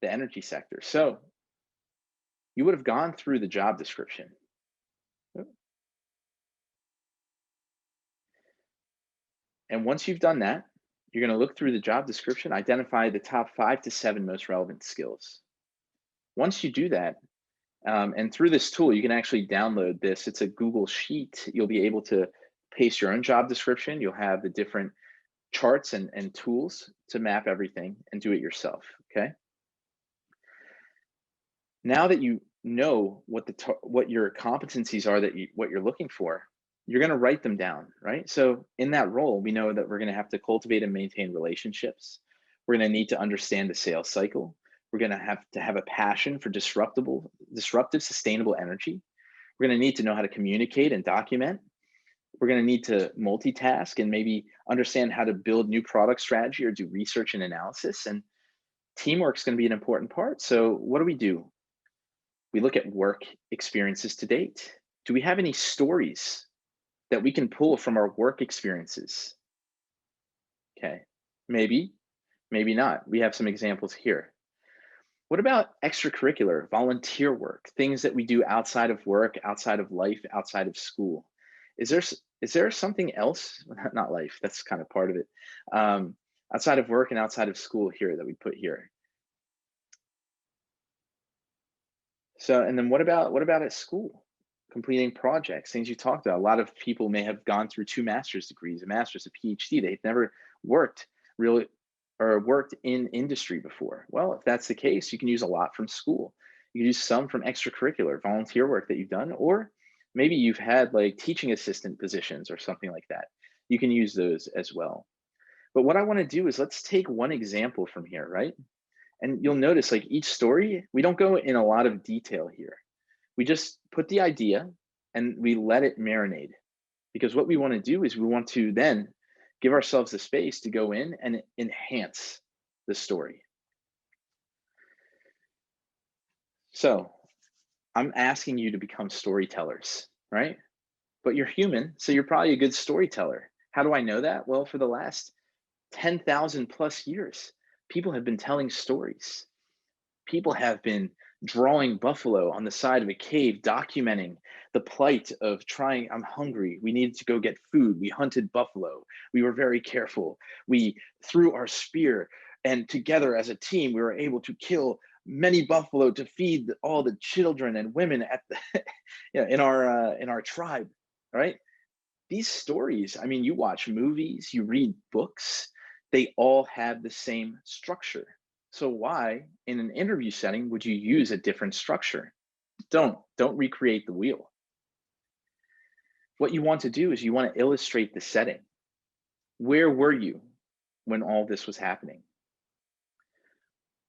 the energy sector. So you would have gone through the job description. And once you've done that, you're going to look through the job description, identify the top 5 to 7 most relevant skills. Once you do that, and through this tool, you can actually download this. It's a Google Sheet. You'll be able to paste your own job description. You'll have the different charts and tools to map everything and do it yourself, okay? Now that you know what your competencies are, what you're looking for, you're going to write them down, right? So in that role, we know that we're going to have to cultivate and maintain relationships. We're going to need to understand the sales cycle. We're going to have a passion for disruptive, sustainable energy. We're going to need to know how to communicate and document. We're going to need to multitask and maybe understand how to build new product strategy or do research and analysis. And teamwork is going to be an important part. So what do? We look at work experiences to date. Do we have any stories that we can pull from our work experiences? Okay, maybe not. We have some examples here. What about extracurricular, volunteer work, things that we do outside of work, outside of life, outside of school? Is there something else? Not life, that's kind of part of it. Outside of work and outside of school here that we put here. So, and then what about at school? Completing projects, things you talked about. A lot of people may have gone through 2 master's degrees, a master's, a PhD. They've never worked in industry before. Well, if that's the case, you can use a lot from school. You can use some from extracurricular, volunteer work that you've done, or maybe you've had like teaching assistant positions or something like that. You can use those as well. But what I want to do is let's take one example from here, right? And you'll notice like each story, we don't go in a lot of detail here. We just put the idea and we let it marinate, because what we want to do is we want to then give ourselves the space to go in and enhance the story. So I'm asking you to become storytellers, right? But you're human, so you're probably a good storyteller. How do I know that? Well, for the last 10,000 plus years, people have been telling stories. People have been drawing buffalo on the side of a cave, documenting the plight of I'm hungry, we needed to go get food, we hunted buffalo, we were very careful, we threw our spear, and together as a team, we were able to kill many buffalo to feed all the children and women at the, in our tribe, right? These stories, I mean, you watch movies, you read books, they all have the same structure. So why, in an interview setting, would you use a different structure? Don't recreate the wheel. What you want to do is you want to illustrate the setting. Where were you when all this was happening?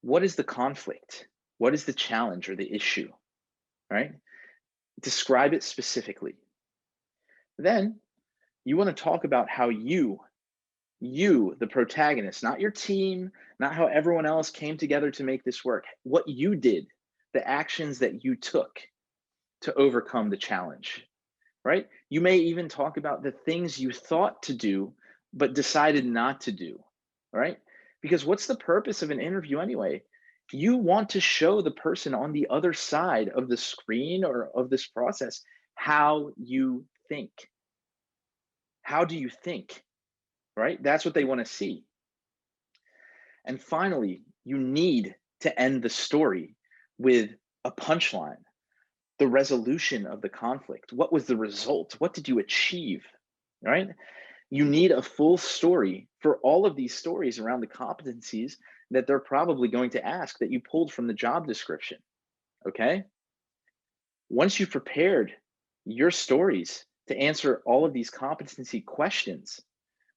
What is the conflict? What is the challenge or the issue, right? Describe it specifically. Then you want to talk about how you, the protagonist, not your team, not how everyone else came together to make this work, what you did, the actions that you took to overcome the challenge. right? You may even talk about the things you thought to do, but decided not to do, right? Because what's the purpose of an interview anyway? You want to show the person on the other side of the screen or of this process how you think. How do you think, right? That's what they want to see. And finally, you need to end the story with a punchline, the resolution of the conflict. What was the result? What did you achieve, right? You need a full story for all of these stories around the competencies that they're probably going to ask that you pulled from the job description, okay? Once you've prepared your stories to answer all of these competency questions,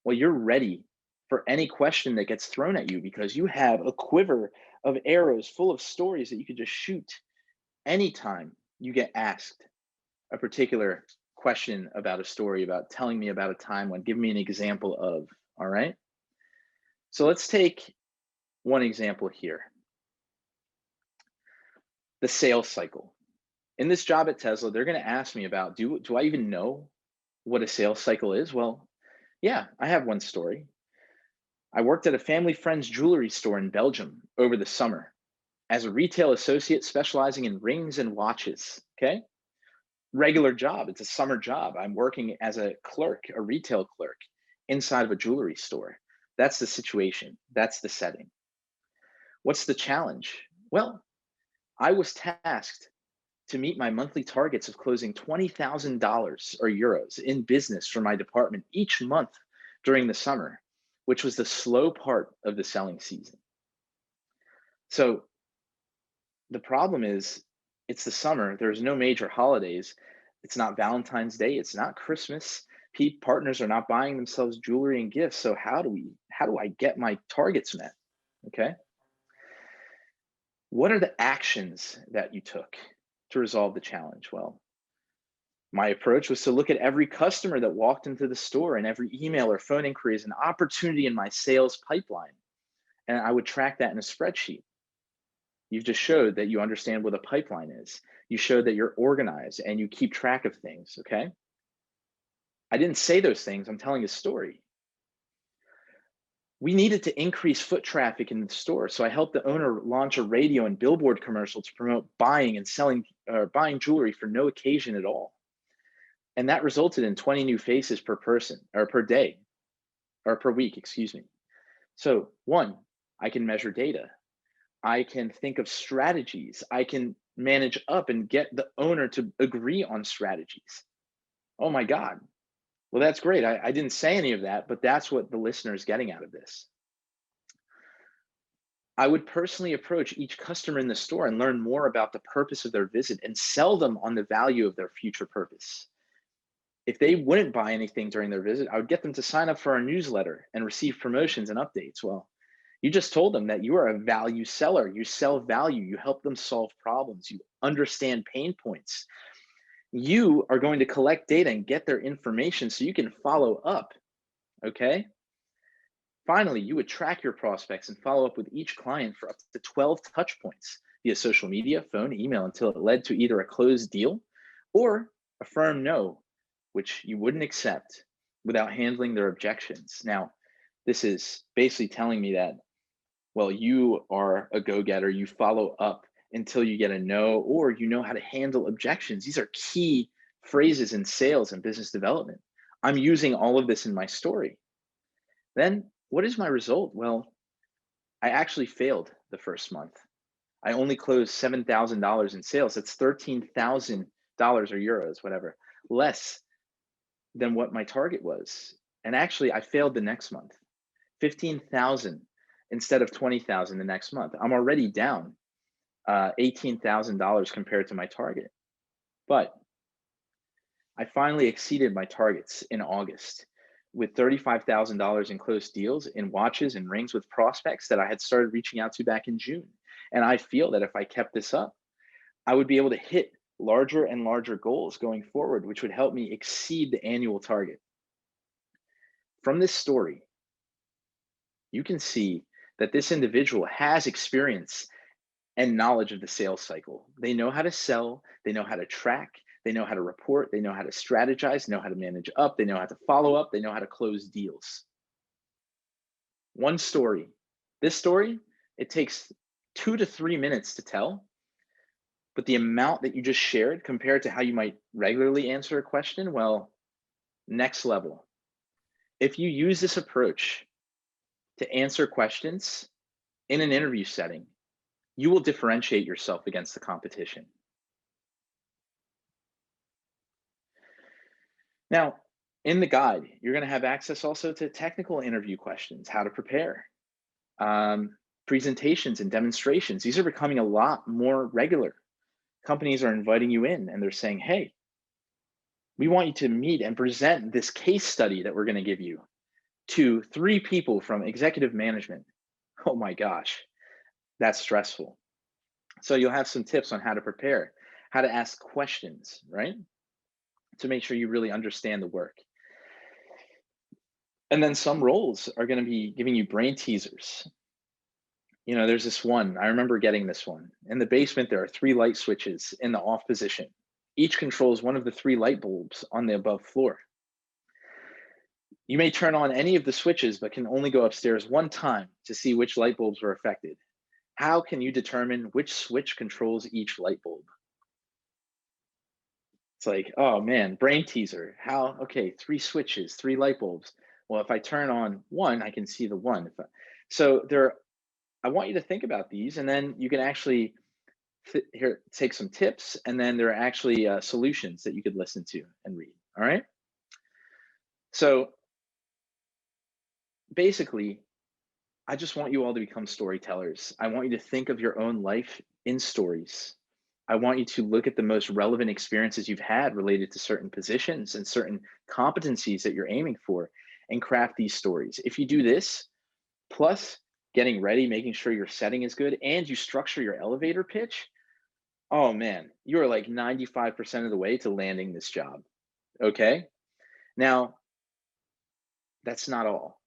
well, you're ready for any question that gets thrown at you because you have a quiver of arrows full of stories that you could just shoot anytime you get asked a particular question about a story, about telling me about a time when, give me an example of, all right? So let's take one example here. The sales cycle. In this job at Tesla, they're going to ask me about, do I even know what a sales cycle is? Well, yeah, I have one story. I worked at a family friend's jewelry store in Belgium over the summer as a retail associate specializing in rings and watches, okay? Regular job, it's a summer job. I'm working as a clerk, a retail clerk inside of a jewelry store. That's the situation, that's the setting. What's the challenge? Well, I was tasked to meet my monthly targets of closing $20,000 or euros in business for my department each month during the summer, which was the slow part of the selling season. So the problem is, it's the summer, there's no major holidays. It's not Valentine's Day, it's not Christmas. Partners are not buying themselves jewelry and gifts. So how do I get my targets met? Okay. What are the actions that you took to resolve the challenge? Well, my approach was to look at every customer that walked into the store and every email or phone inquiry as an opportunity in my sales pipeline. And I would track that in a spreadsheet. You've just showed that you understand what a pipeline is. You showed that you're organized and you keep track of things, okay? I didn't say those things, I'm telling a story. We needed to increase foot traffic in the store. So I helped the owner launch a radio and billboard commercial to promote buying and selling, buying jewelry for no occasion at all. And that resulted in 20 new faces per person, or per day, or per week, excuse me. So one, I can measure data. I can think of strategies. I can manage up and get the owner to agree on strategies. Oh my God. Well, that's great. I didn't say any of that, but that's what the listener is getting out of this. I would personally approach each customer in the store and learn more about the purpose of their visit and sell them on the value of their future purpose. If they wouldn't buy anything during their visit, I would get them to sign up for our newsletter and receive promotions and updates. Well, you just told them that you are a value seller. You sell value. You help them solve problems. You understand pain points. You are going to collect data and get their information so you can follow up, okay? Finally, you would track your prospects and follow up with each client for up to 12 touch points via social media, phone, email, until it led to either a closed deal or a firm no, which you wouldn't accept without handling their objections. Now, this is basically telling me that, well, you are a go-getter, you follow up until you get a no, or you know how to handle objections. These are key phrases in sales and business development. I'm using all of this in my story. Then what is my result? Well, I actually failed the first month. I only closed $7,000 in sales. That's $13,000 or euros, whatever, less than what my target was. And actually I failed the next month, 15,000 instead of 20,000 the next month. I'm already down $18,000 compared to my target. But I finally exceeded my targets in August with $35,000 in closed deals in watches and rings with prospects that I had started reaching out to back in June. And I feel that if I kept this up, I would be able to hit larger and larger goals going forward, which would help me exceed the annual target. From this story, you can see that this individual has experience and knowledge of the sales cycle. They know how to sell, they know how to track, They know how to report, they know how to strategize, know how to manage up, they know how to follow up, they know how to close deals. One story. This story, it takes 2 to 3 minutes to tell, but the amount that you just shared compared to how you might regularly answer a question, well, next level. If you use this approach to answer questions in an interview setting, you will differentiate yourself against the competition. Now, in the guide, you're going to have access also to technical interview questions, how to prepare, presentations and demonstrations. These are becoming a lot more regular. Companies are inviting you in and they're saying, hey, we want you to meet and present this case study that we're going to give you to 3 people from executive management. Oh my gosh, that's stressful. So you'll have some tips on how to prepare, how to ask questions, right? To make sure you really understand the work. And then some roles are going to be giving you brain teasers. You know, there's this one, I remember getting this one. In the basement, there are 3 light switches in the off position. Each controls one of the 3 light bulbs on the above floor. You may turn on any of the switches, but can only go upstairs 1 time to see which light bulbs were affected. How can you determine which switch controls each light bulb? It's like, oh man, brain teaser. How, okay, 3 switches, 3 light bulbs. Well, if I turn on one, I can see the one. So I want you to think about these, and then you can actually here take some tips, and then there are actually solutions that you could listen to and read. All right. So basically, I just want you all to become storytellers. I want you to think of your own life in stories. I want you to look at the most relevant experiences you've had related to certain positions and certain competencies that you're aiming for, and craft these stories. If you do this, plus getting ready, making sure your setting is good, and you structure your elevator pitch, oh man, you're like 95% of the way to landing this job. Okay. Now, that's not all.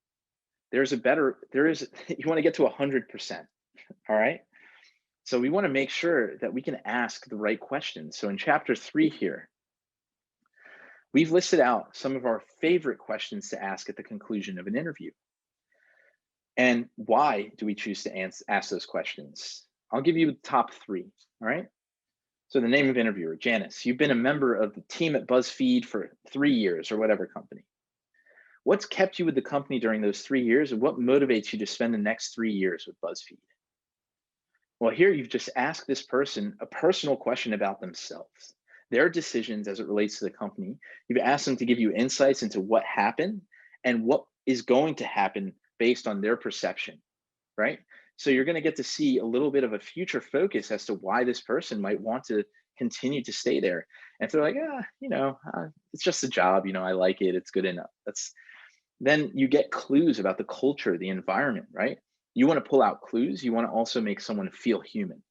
You want to get to 100%. All right. So we want to make sure that we can ask the right questions. So in chapter 3 here, we've listed out some of our favorite questions to ask at the conclusion of an interview. And why do we choose to ask those questions? I'll give you the top 3. All right. So the name of interviewer, Janice, you've been a member of the team at BuzzFeed for 3 years or whatever company. What's kept you with the company during those 3 years, and what motivates you to spend the next 3 years with BuzzFeed? Well, here you've just asked this person a personal question about themselves, their decisions as it relates to the company. You've asked them to give you insights into what happened and what is going to happen based on their perception, right? So you're going to get to see a little bit of a future focus as to why this person might want to continue to stay there. And if they're like, it's just a job, I like it, it's good enough. Then you get clues about the culture, the environment, right? You want to pull out clues. You want to also make someone feel human.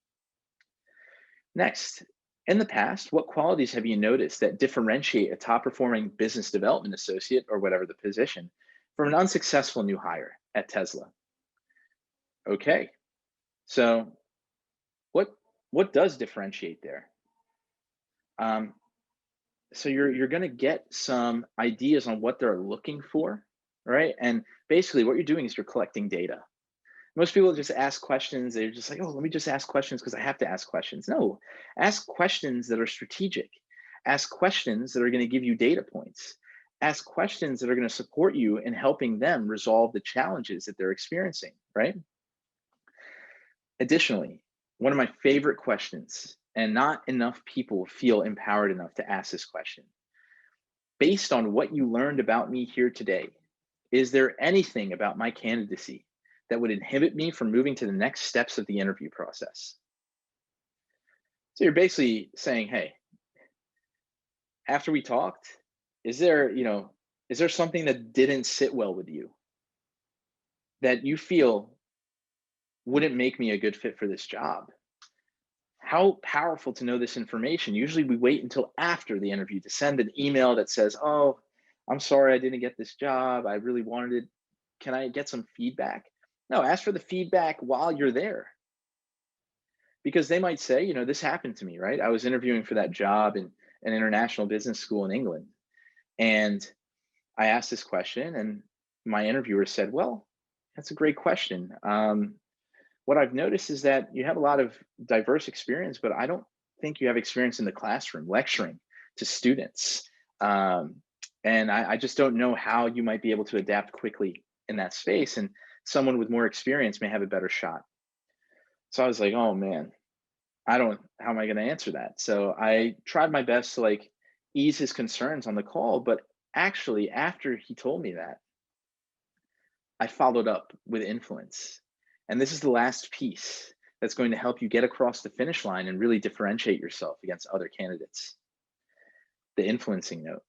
Next, in the past, what qualities have you noticed that differentiate a top performing business development associate, or whatever the position, from an unsuccessful new hire at Tesla? Okay, so what does differentiate there? So you're going to get some ideas on what they're looking for, right? And basically what you're doing is you're collecting data. Most people just ask questions. They're just like, oh, let me just ask questions because I have to ask questions. No, ask questions that are strategic. Ask questions that are going to give you data points. Ask questions that are going to support you in helping them resolve the challenges that they're experiencing, right? Additionally, one of my favorite questions, and not enough people feel empowered enough to ask this question. Based on what you learned about me here today, is there anything about my candidacy that would inhibit me from moving to the next steps of the interview process? So you're basically saying, hey, after we talked, is there something that didn't sit well with you that you feel wouldn't make me a good fit for this job? How powerful to know this information. Usually we wait until after the interview to send an email that says, oh, I'm sorry I didn't get this job. I really wanted it. Can I get some feedback? No, ask for the feedback while you're there. Because they might say, this happened to me, right? I was interviewing for that job, and an international business school in England. And I asked this question, and my interviewer said, well, that's a great question. What I've noticed is that you have a lot of diverse experience, but I don't think you have experience in the classroom lecturing to students. And I just don't know how you might be able to adapt quickly in that space. And someone with more experience may have a better shot. So I was like, oh man, how am I going to answer that? So I tried my best to like ease his concerns on the call. But actually, after he told me that, I followed up with influence. And this is the last piece that's going to help you get across the finish line and really differentiate yourself against other candidates. The influencing note.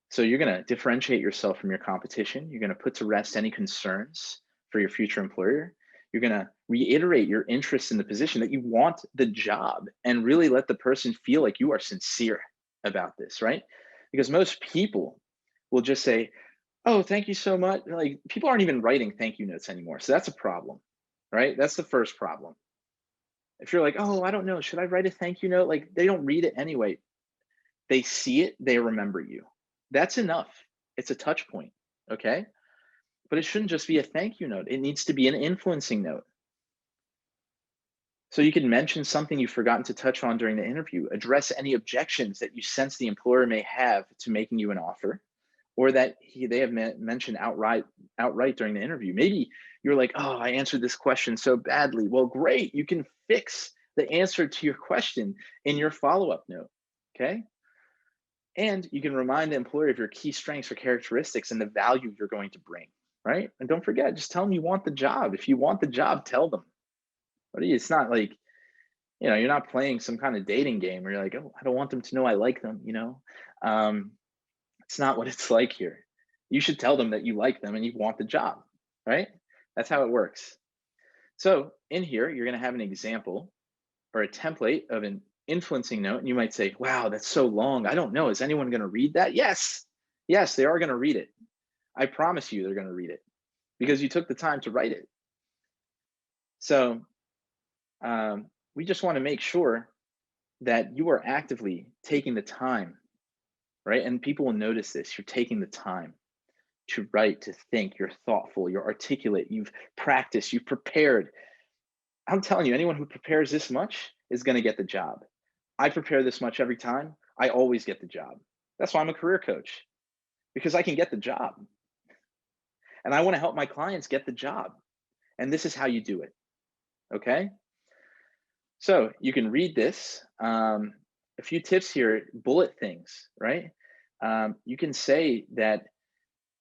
So you're going to differentiate yourself from your competition. You're going to put to rest any concerns for your future employer. You're going to reiterate your interest in the position, that you want the job, and really let the person feel like you are sincere about this, right? Because most people will just say, oh, thank you so much. Like, people aren't even writing thank you notes anymore. So that's a problem, right? That's the first problem. If you're like, oh, I don't know, should I write a thank you note? Like, they don't read it anyway. They see it, they remember you. That's enough. It's a touch point, okay? But it shouldn't just be a thank you note. It needs to be an influencing note. So you can mention something you've forgotten to touch on during the interview, address any objections that you sense the employer may have to making you an offer, or that they have mentioned outright during the interview. Maybe you're like, oh, I answered this question so badly. Well, great, you can fix the answer to your question in your follow-up note, okay? And you can remind the employer of your key strengths or characteristics and the value you're going to bring, right? And don't forget, just tell them you want the job. If you want the job, tell them. But it's not like, you know, you're not playing some kind of dating game where you're like, oh, I don't want them to know I like them, you know? It's not what it's like here. You should tell them that you like them and you want the job, right? That's how it works. So in here, you're going to have an example or a template of an influencing note. And you might say, wow, that's so long. I don't know. Is anyone going to read that? Yes, they are going to read it. I promise you they're going to read it because you took the time to write it. So we just want to make sure that you are actively taking the time, right? And people will notice this. You're taking the time to write, to think, you're thoughtful, you're articulate, you've practiced, you've prepared. I'm telling you, anyone who prepares this much is going to get the job. I prepare this much every time. I always get the job. That's why I'm a career coach, because I can get the job. And I want to help my clients get the job. And this is how you do it. Okay? So you can read this. A few tips here, bullet things, right? You can say that,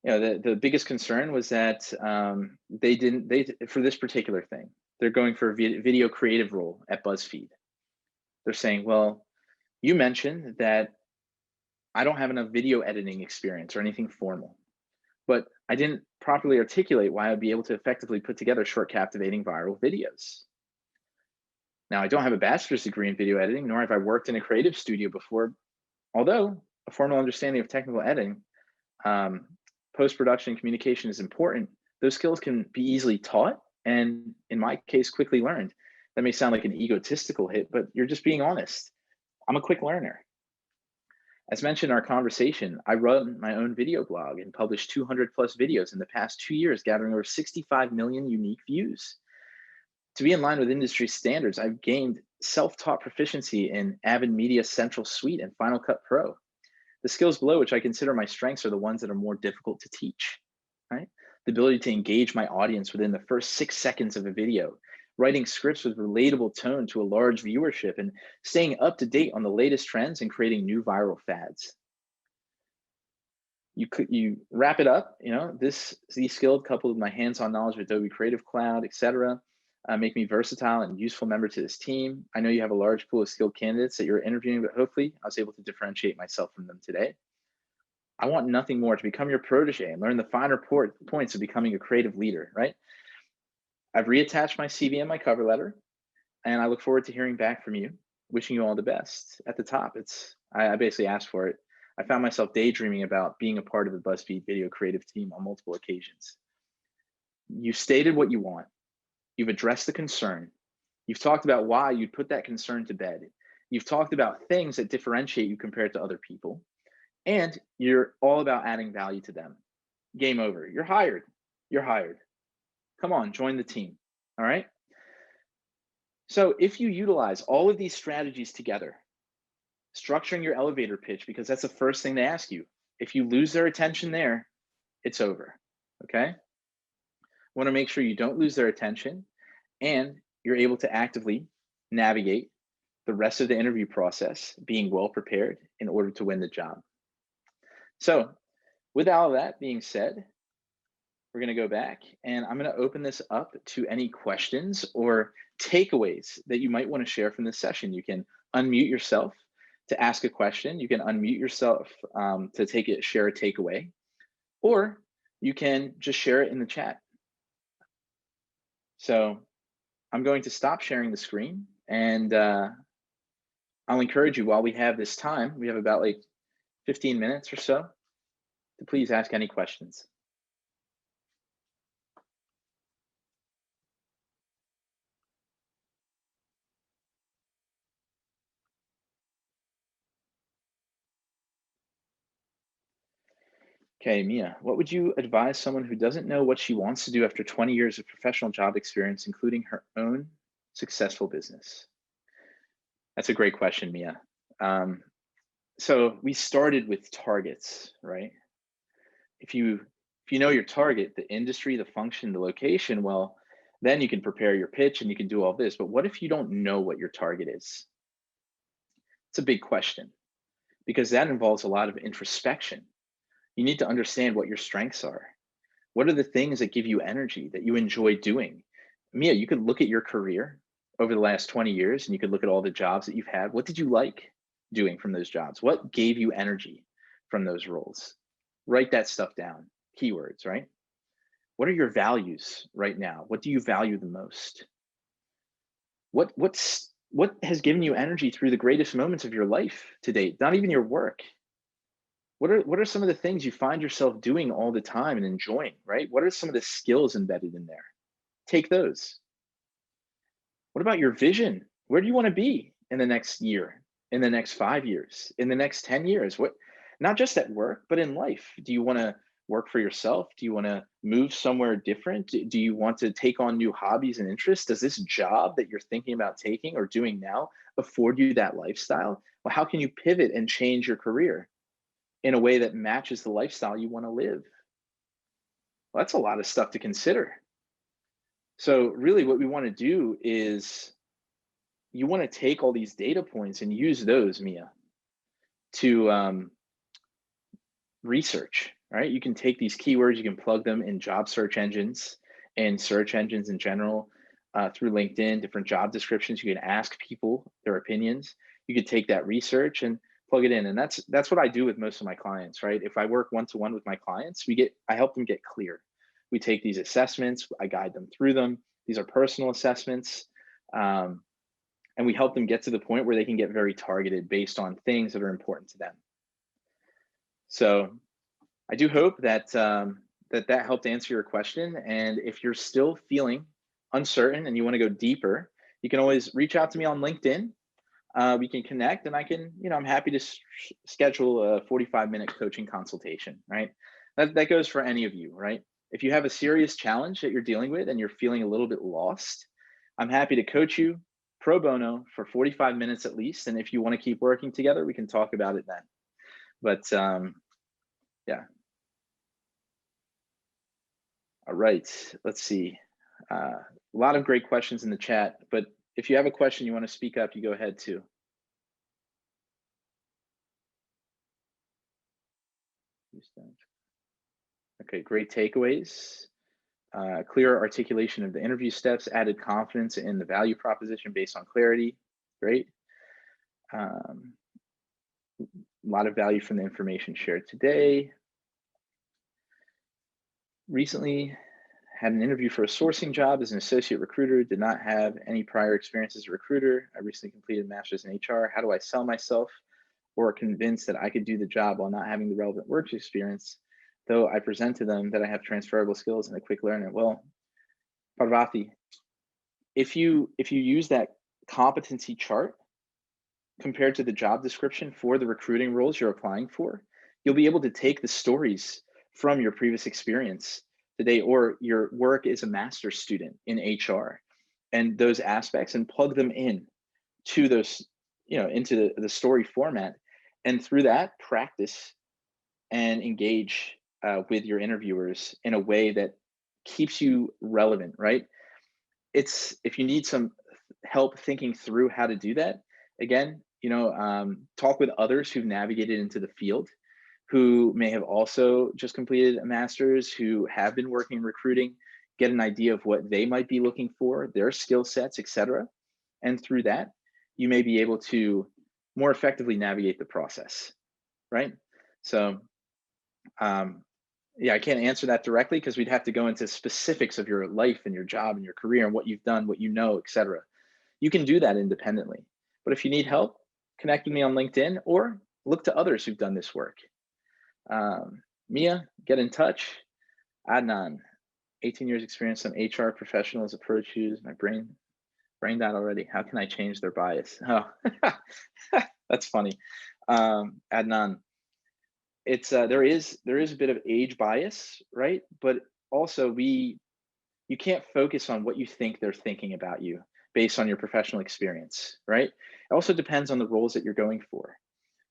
you know, the biggest concern was that for this particular thing, they're going for a video creative role at BuzzFeed. They're saying, well, you mentioned that I don't have enough video editing experience or anything formal, but I didn't properly articulate why I'd be able to effectively put together short, captivating, viral videos. Now, I don't have a bachelor's degree in video editing, nor have I worked in a creative studio before, although a formal understanding of technical editing, post-production communication is important. Those skills can be easily taught and, in my case, quickly learned. That may sound like an egotistical hit, but you're just being honest. I'm a quick learner. As mentioned in our conversation, I run my own video blog and published 200 plus videos in the past 2 years, gathering over 65 million unique views. To be in line with industry standards, I've gained self-taught proficiency in Avid Media Central Suite and Final Cut Pro. The skills below, which I consider my strengths, are the ones that are more difficult to teach, right? The ability to engage my audience within the first 6 seconds of a video, writing scripts with relatable tone to a large viewership, and staying up to date on the latest trends and creating new viral fads. You wrap it up, you know, these skills coupled with my hands-on knowledge of Adobe Creative Cloud, etc., make me versatile and useful member to this team. I know you have a large pool of skilled candidates that you're interviewing, but hopefully I was able to differentiate myself from them today. I want nothing more to become your protege and learn the finer points of becoming a creative leader, right? I've reattached my CV and my cover letter, and I look forward to hearing back from you. Wishing you all the best. At the top, I basically asked for it. I found myself daydreaming about being a part of the BuzzFeed video creative team on multiple occasions. You stated what you want. You've addressed the concern. You've talked about why you'd put that concern to bed. You've talked about things that differentiate you compared to other people, and you're all about adding value to them. Game over. You're hired. You're hired. Come on, join the team. All right. So if you utilize all of these strategies together, structuring your elevator pitch, because that's the first thing they ask you. If you lose their attention there, it's over. Okay. Want to make sure you don't lose their attention and you're able to actively navigate the rest of the interview process, being well prepared in order to win the job. So with all that being said, we're going to go back and I'm going to open this up to any questions or takeaways that you might want to share from this session. You can unmute yourself to ask a question. You can unmute yourself to share a takeaway, or you can just share it in the chat. So I'm going to stop sharing the screen, and I'll encourage you, while we have this time, we have about like 15 minutes or so, to please ask any questions. Okay, Mia, what would you advise someone who doesn't know what she wants to do after 20 years of professional job experience, including her own successful business? That's a great question, Mia. So we started with targets, right? If you know your target, the industry, the function, the location, well, then you can prepare your pitch and you can do all this. But what if you don't know what your target is? It's a big question, because that involves a lot of introspection. You need to understand what your strengths are. What are the things that give you energy, that you enjoy doing? Mia, you could look at your career over the last 20 years and you could look at all the jobs that you've had. What did you like doing from those jobs? What gave you energy from those roles? Write that stuff down, keywords, right? What are your values right now? What do you value the most? What has given you energy through the greatest moments of your life to date? Not even your work. What are some of the things you find yourself doing all the time and enjoying, right? What are some of the skills embedded in there? Take those. What about your vision? Where do you want to be in the next year, in the next 5 years, in the next 10 years? What, not just at work, but in life? Do you want to work for yourself? Do you want to move somewhere different? Do you want to take on new hobbies and interests? Does this job that you're thinking about taking or doing now afford you that lifestyle? Well, how can you pivot and change your career in a way that matches the lifestyle you want to live? Well, that's a lot of stuff to consider. So really what we want to do is, you want to take all these data points and use those, Mia, to research, right? You can take these keywords, you can plug them in job search engines and search engines in general, through LinkedIn, different job descriptions. You can ask people their opinions. You could take that research and plug it in. And that's what I do with most of my clients, right? If I work one-to-one with my clients, I help them get clear. We take these assessments, I guide them through them. These are personal assessments. And we help them get to the point where they can get very targeted based on things that are important to them. So I do hope that that helped answer your question. And if you're still feeling uncertain and you want to go deeper, you can always reach out to me on LinkedIn. We can connect, and I can, I'm happy to schedule a 45-minute coaching consultation, right? That goes for any of you, right? If you have a serious challenge that you're dealing with and you're feeling a little bit lost, I'm happy to coach you pro bono for 45 minutes at least. And if you want to keep working together, we can talk about it then. But yeah. All right, let's see. A lot of great questions in the chat, but if you have a question you want to speak up, you go ahead too. Okay, great takeaways. Clear articulation of the interview steps, added confidence in the value proposition based on clarity. Great. A lot of value from the information shared today. Recently had an interview for a sourcing job as an associate recruiter, did not have any prior experience as a recruiter. I recently completed a master's in HR. How do I sell myself or convince that I could do the job while not having the relevant work experience, though I present to them that I have transferable skills and a quick learner? Well, Parvati, if you use that competency chart compared to the job description for the recruiting roles you're applying for, you'll be able to take the stories from your previous experience today, or your work as a master's student in HR, and those aspects, and plug them in to those, into the story format. And through that, practice and engage with your interviewers in a way that keeps you relevant, right? If you need some help thinking through how to do that, again, talk with others who've navigated into the field, who may have also just completed a master's, who have been working in recruiting, get an idea of what they might be looking for, their skill sets, etc. And through that, you may be able to more effectively navigate the process, right? So, yeah, I can't answer that directly because we'd have to go into specifics of your life and your job and your career and what you've done, what you know, etc. You can do that independently. But if you need help, connect with me on LinkedIn or look to others who've done this work. Mia, get in touch. Adnan, 18 years experience on HR professionals approach use. My brain died already. How can I change their bias? Oh, that's funny. Adnan, it's there is a bit of age bias, right? But also you can't focus on what you think they're thinking about you based on your professional experience, right? It also depends on the roles that you're going for.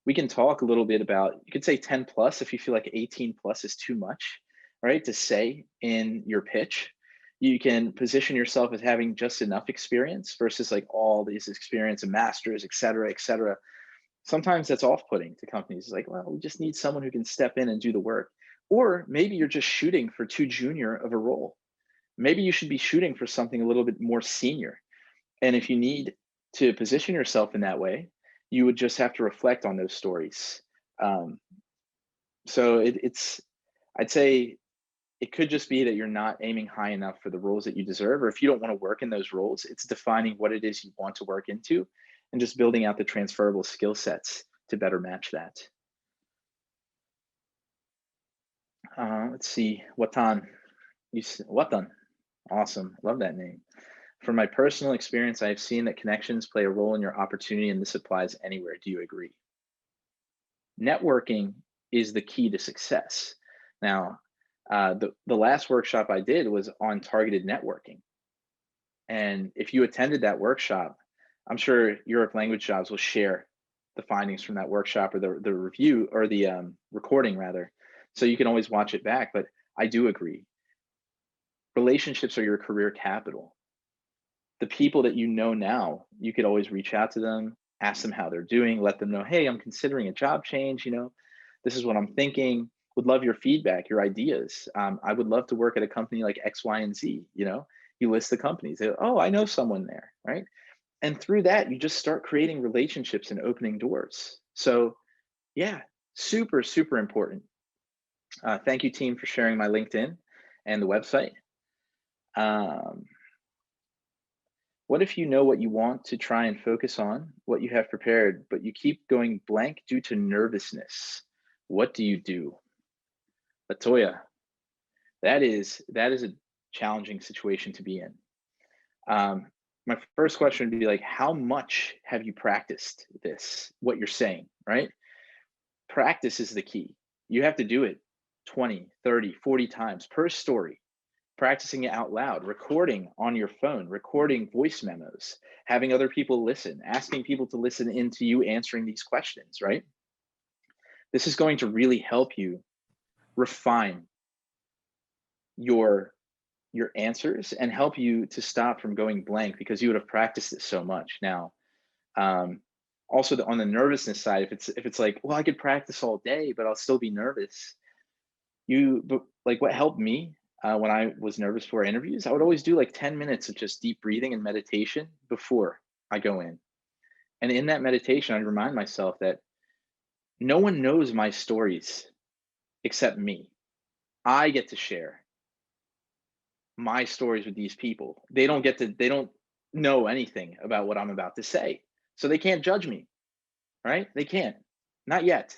We can talk a little bit about, you could say 10 plus if you feel like 18 plus is too much, right, to say in your pitch. You can position yourself as having just enough experience versus like all these experience and masters, et cetera, et cetera. Sometimes that's off-putting to companies. It's like, well, we just need someone who can step in and do the work. Or maybe you're just shooting for too junior of a role. Maybe you should be shooting for something a little bit more senior. And if you need to position yourself in that way, you would just have to reflect on those stories. So I'd say it could just be that you're not aiming high enough for the roles that you deserve, or if you don't want to work in those roles, it's defining what it is you want to work into and just building out the transferable skill sets to better match that. Let's see, Watan. Watan, awesome, love that name. From my personal experience, I've seen that connections play a role in your opportunity, and this applies anywhere. Do you agree? Networking is the key to success. Now, the last workshop I did was on targeted networking. And if you attended that workshop, I'm sure Europe Language Jobs will share the findings from that workshop, or the review, or the recording rather. So you can always watch it back, but I do agree. Relationships are your career capital. The people that you know now, you could always reach out to them, ask them how they're doing, let them know, hey, I'm considering a job change, this is what I'm thinking, would love your feedback, your ideas. I would love to work at a company like X, Y, and Z, you list the companies. Oh, I know someone there, right? And through that, you just start creating relationships and opening doors. So yeah, super, super important. Thank you, team, for sharing my LinkedIn and the website. What if you know what you want to try and focus on, what you have prepared, but you keep going blank due to nervousness? What do you do? Latoya, that is a challenging situation to be in. My first question would be like, how much have you practiced this, what you're saying, right? Practice is the key. You have to do it 20, 30, 40 times per story. Practicing it out loud, recording on your phone, recording voice memos, having other people listen, asking people to listen into you answering these questions, right? This is going to really help you refine your answers and help you to stop from going blank, because you would have practiced it so much. Now, also on the nervousness side, if it's like, well, I could practice all day, but I'll still be nervous. But like what helped me when I was nervous for interviews, I would always do like 10 minutes of just deep breathing and meditation before I go in. And in that meditation, I'd remind myself that no one knows my stories except me. I get to share my stories with these people. They don't know anything about what I'm about to say. So they can't judge me, right? They can't, not yet.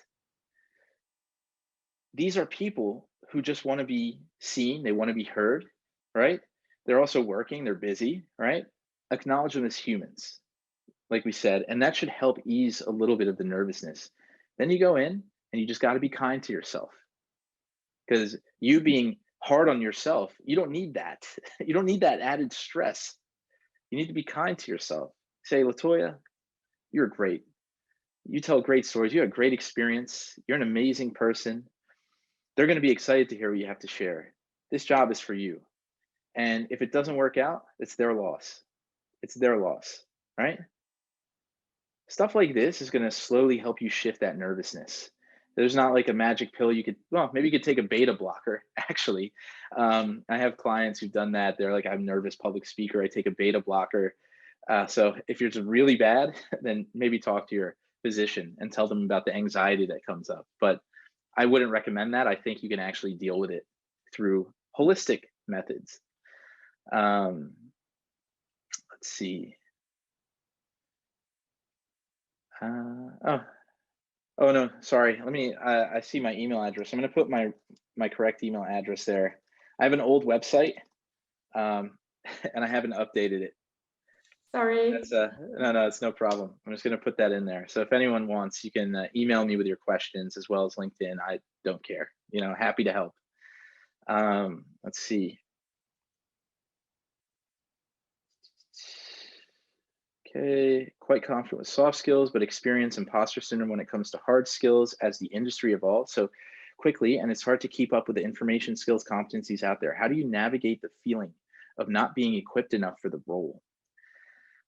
These are people who just want to be seen. They want to be heard, right? They're also working, they're busy, right? Acknowledge them as humans. like we said, and that should help ease a little bit of the nervousness. Then you go in and you just got to be kind to yourself, because you being hard on yourself, you don't need that. You don't need that added stress. You need to be kind to yourself. Say, Latoya, you're great. You tell great stories. You have great experience. You're an amazing person. They're going to be excited to hear what you have to share. This job is for you. And if it doesn't work out, it's their loss. It's their loss, right? Stuff like this is going to slowly help you shift that nervousness. There's not like a magic pill you could, well, maybe you could take a beta blocker, actually. I have clients who've done that. They're like, I'm a nervous public speaker. I take a beta blocker. So if you're just really bad, then maybe talk to your physician and tell them about the anxiety that comes up. But I wouldn't recommend that. I think you can actually deal with it through holistic methods. Let's see. Oh no, sorry. Let me, I see my email address. I'm going to put my correct email address there. I have an old website and I haven't updated it. Sorry. That's no, it's no problem. I'm just going to put that in there. So if anyone wants, you can email me with your questions as well as LinkedIn. I don't care, happy to help. Let's see. Okay, quite confident with soft skills, but experience imposter syndrome when it comes to hard skills as the industry evolves so quickly, and it's hard to keep up with the information, skills, competencies out there. How do you navigate the feeling of not being equipped enough for the role?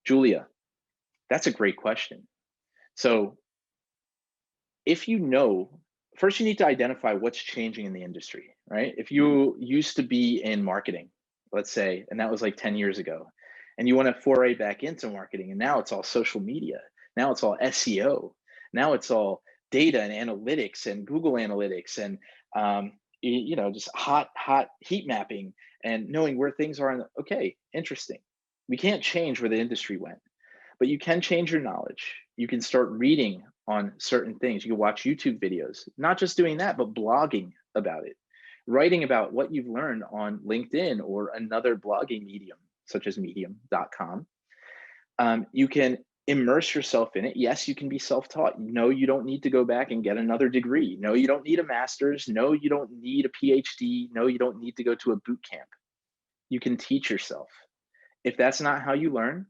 Julia, that's a great question. So if you know, first you need to identify what's changing in the industry, right? If you used to be in marketing, let's say, and that was like 10 years ago, and you want to foray back into marketing, and now it's all social media, now it's all SEO, now it's all data and analytics and Google Analytics and just hot heat mapping and knowing where things are. Okay, interesting. We can't change where the industry went, but you can change your knowledge. You can start reading on certain things. You can watch YouTube videos, not just doing that, but blogging about it, writing about what you've learned on LinkedIn or another blogging medium, such as medium.com. You can immerse yourself in it. Yes, you can be self-taught. No, you don't need to go back and get another degree. No, you don't need a master's. No, you don't need a PhD. No, you don't need to go to a boot camp. You can teach yourself. If that's not how you learn,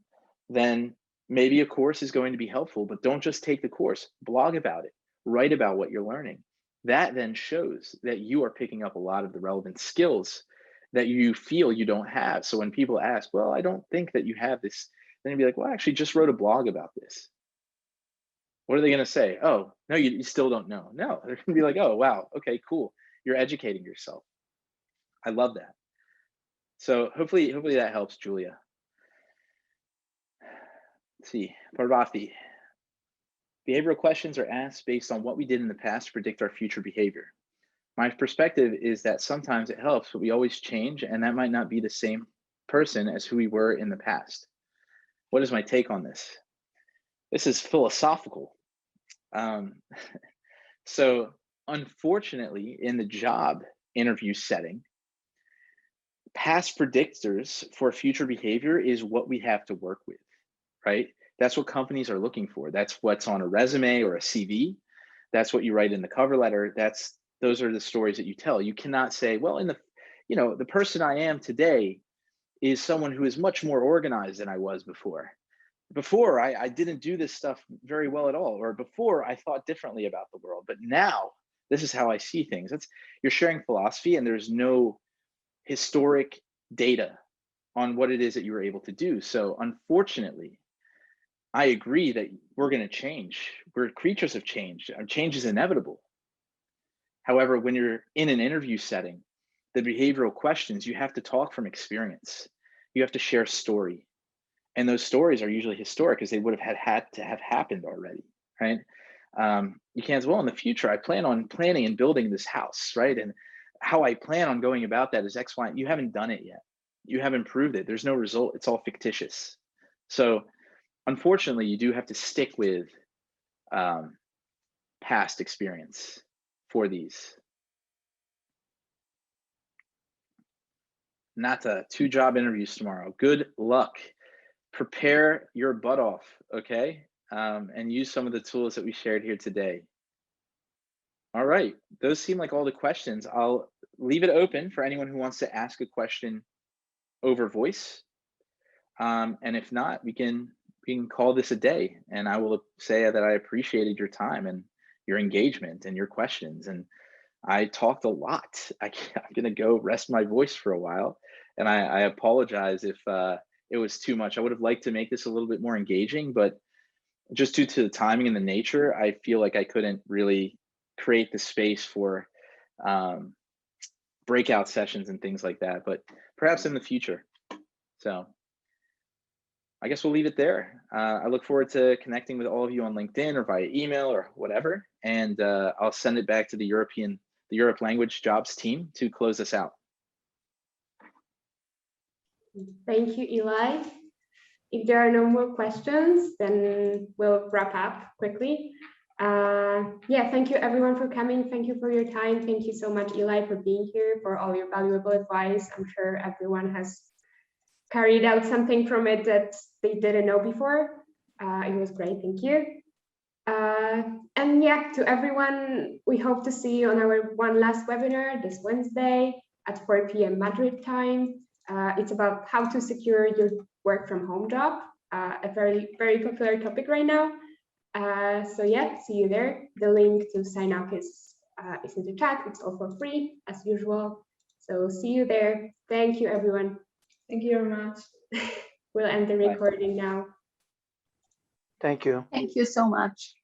then maybe a course is going to be helpful, but don't just take the course. Blog about it. Write about what you're learning. That then shows that you are picking up a lot of the relevant skills that you feel you don't have. So when people ask, well, I don't think that you have this, then you'd be like, well, I actually just wrote a blog about this. What are they going to say? Oh, no, you still don't know. No, they're going to be like, oh, wow. Okay, cool. You're educating yourself. I love that. So hopefully that helps, Julia. Let's see, Parvati. Behavioral questions are asked based on what we did in the past to predict our future behavior. My perspective is that sometimes it helps, but we always change, and that might not be the same person as who we were in the past. What is my take on this? This is philosophical. So unfortunately, in the job interview setting, past predictors for future behavior is what we have to work with, right? That's what companies are looking for. That's what's on a resume or a CV. That's what you write in the cover letter. Those are the stories that you tell. You cannot say, well, the person I am today is someone who is much more organized than I was before. Before, I didn't do this stuff very well at all, or before I thought differently about the world, but now this is how I see things. You're sharing philosophy, and there's no historic data on what it is that you were able to do. So unfortunately, I agree that we're going to change. We're creatures of change. Change is inevitable. However, when you're in an interview setting, the behavioral questions, you have to talk from experience. You have to share story. And those stories are usually historic because they would have had to have happened already, right? You can't say, well, in the future, I plan on planning and building this house, right? And how I plan on going about that is X, Y. You haven't done it yet. You haven't proved it. There's no result. It's all fictitious. So unfortunately, you do have to stick with past experience for these. Nata, 2 job interviews tomorrow. Good luck. prepare your butt off, okay? And use some of the tools that we shared here today. All right, those seem like all the questions. I'll leave it open for anyone who wants to ask a question over voice. And if not, we can call this a day. And I will say that I appreciated your time and your engagement and your questions. And I talked a lot. I'm gonna go rest my voice for a while. And I apologize if it was too much. I would have liked to make this a little bit more engaging, but just due to the timing and the nature, I feel like I couldn't really create the space for breakout sessions and things like that, but perhaps in the future. So I guess we'll leave it there. I look forward to connecting with all of you on LinkedIn or via email or whatever, and I'll send it back to the Europe language jobs team to close this out. Thank you, Eli. If there are no more questions, then we'll wrap up quickly. Yeah, thank you everyone for coming. Thank you for your time. Thank you so much, Eli, for being here, for all your valuable advice. I'm sure everyone has carried out something from it that they didn't know before. It was great, thank you. And yeah, to everyone, we hope to see you on our one last webinar this Wednesday at 4 p.m. Madrid time. It's about how to secure your work from home job, a very, very popular topic right now. So yeah, see you there. The link to sign up is in the chat. It's also free as usual. So see you there. Thank you, everyone. Thank you very much. We'll end the recording now. Thank you. Thank you so much.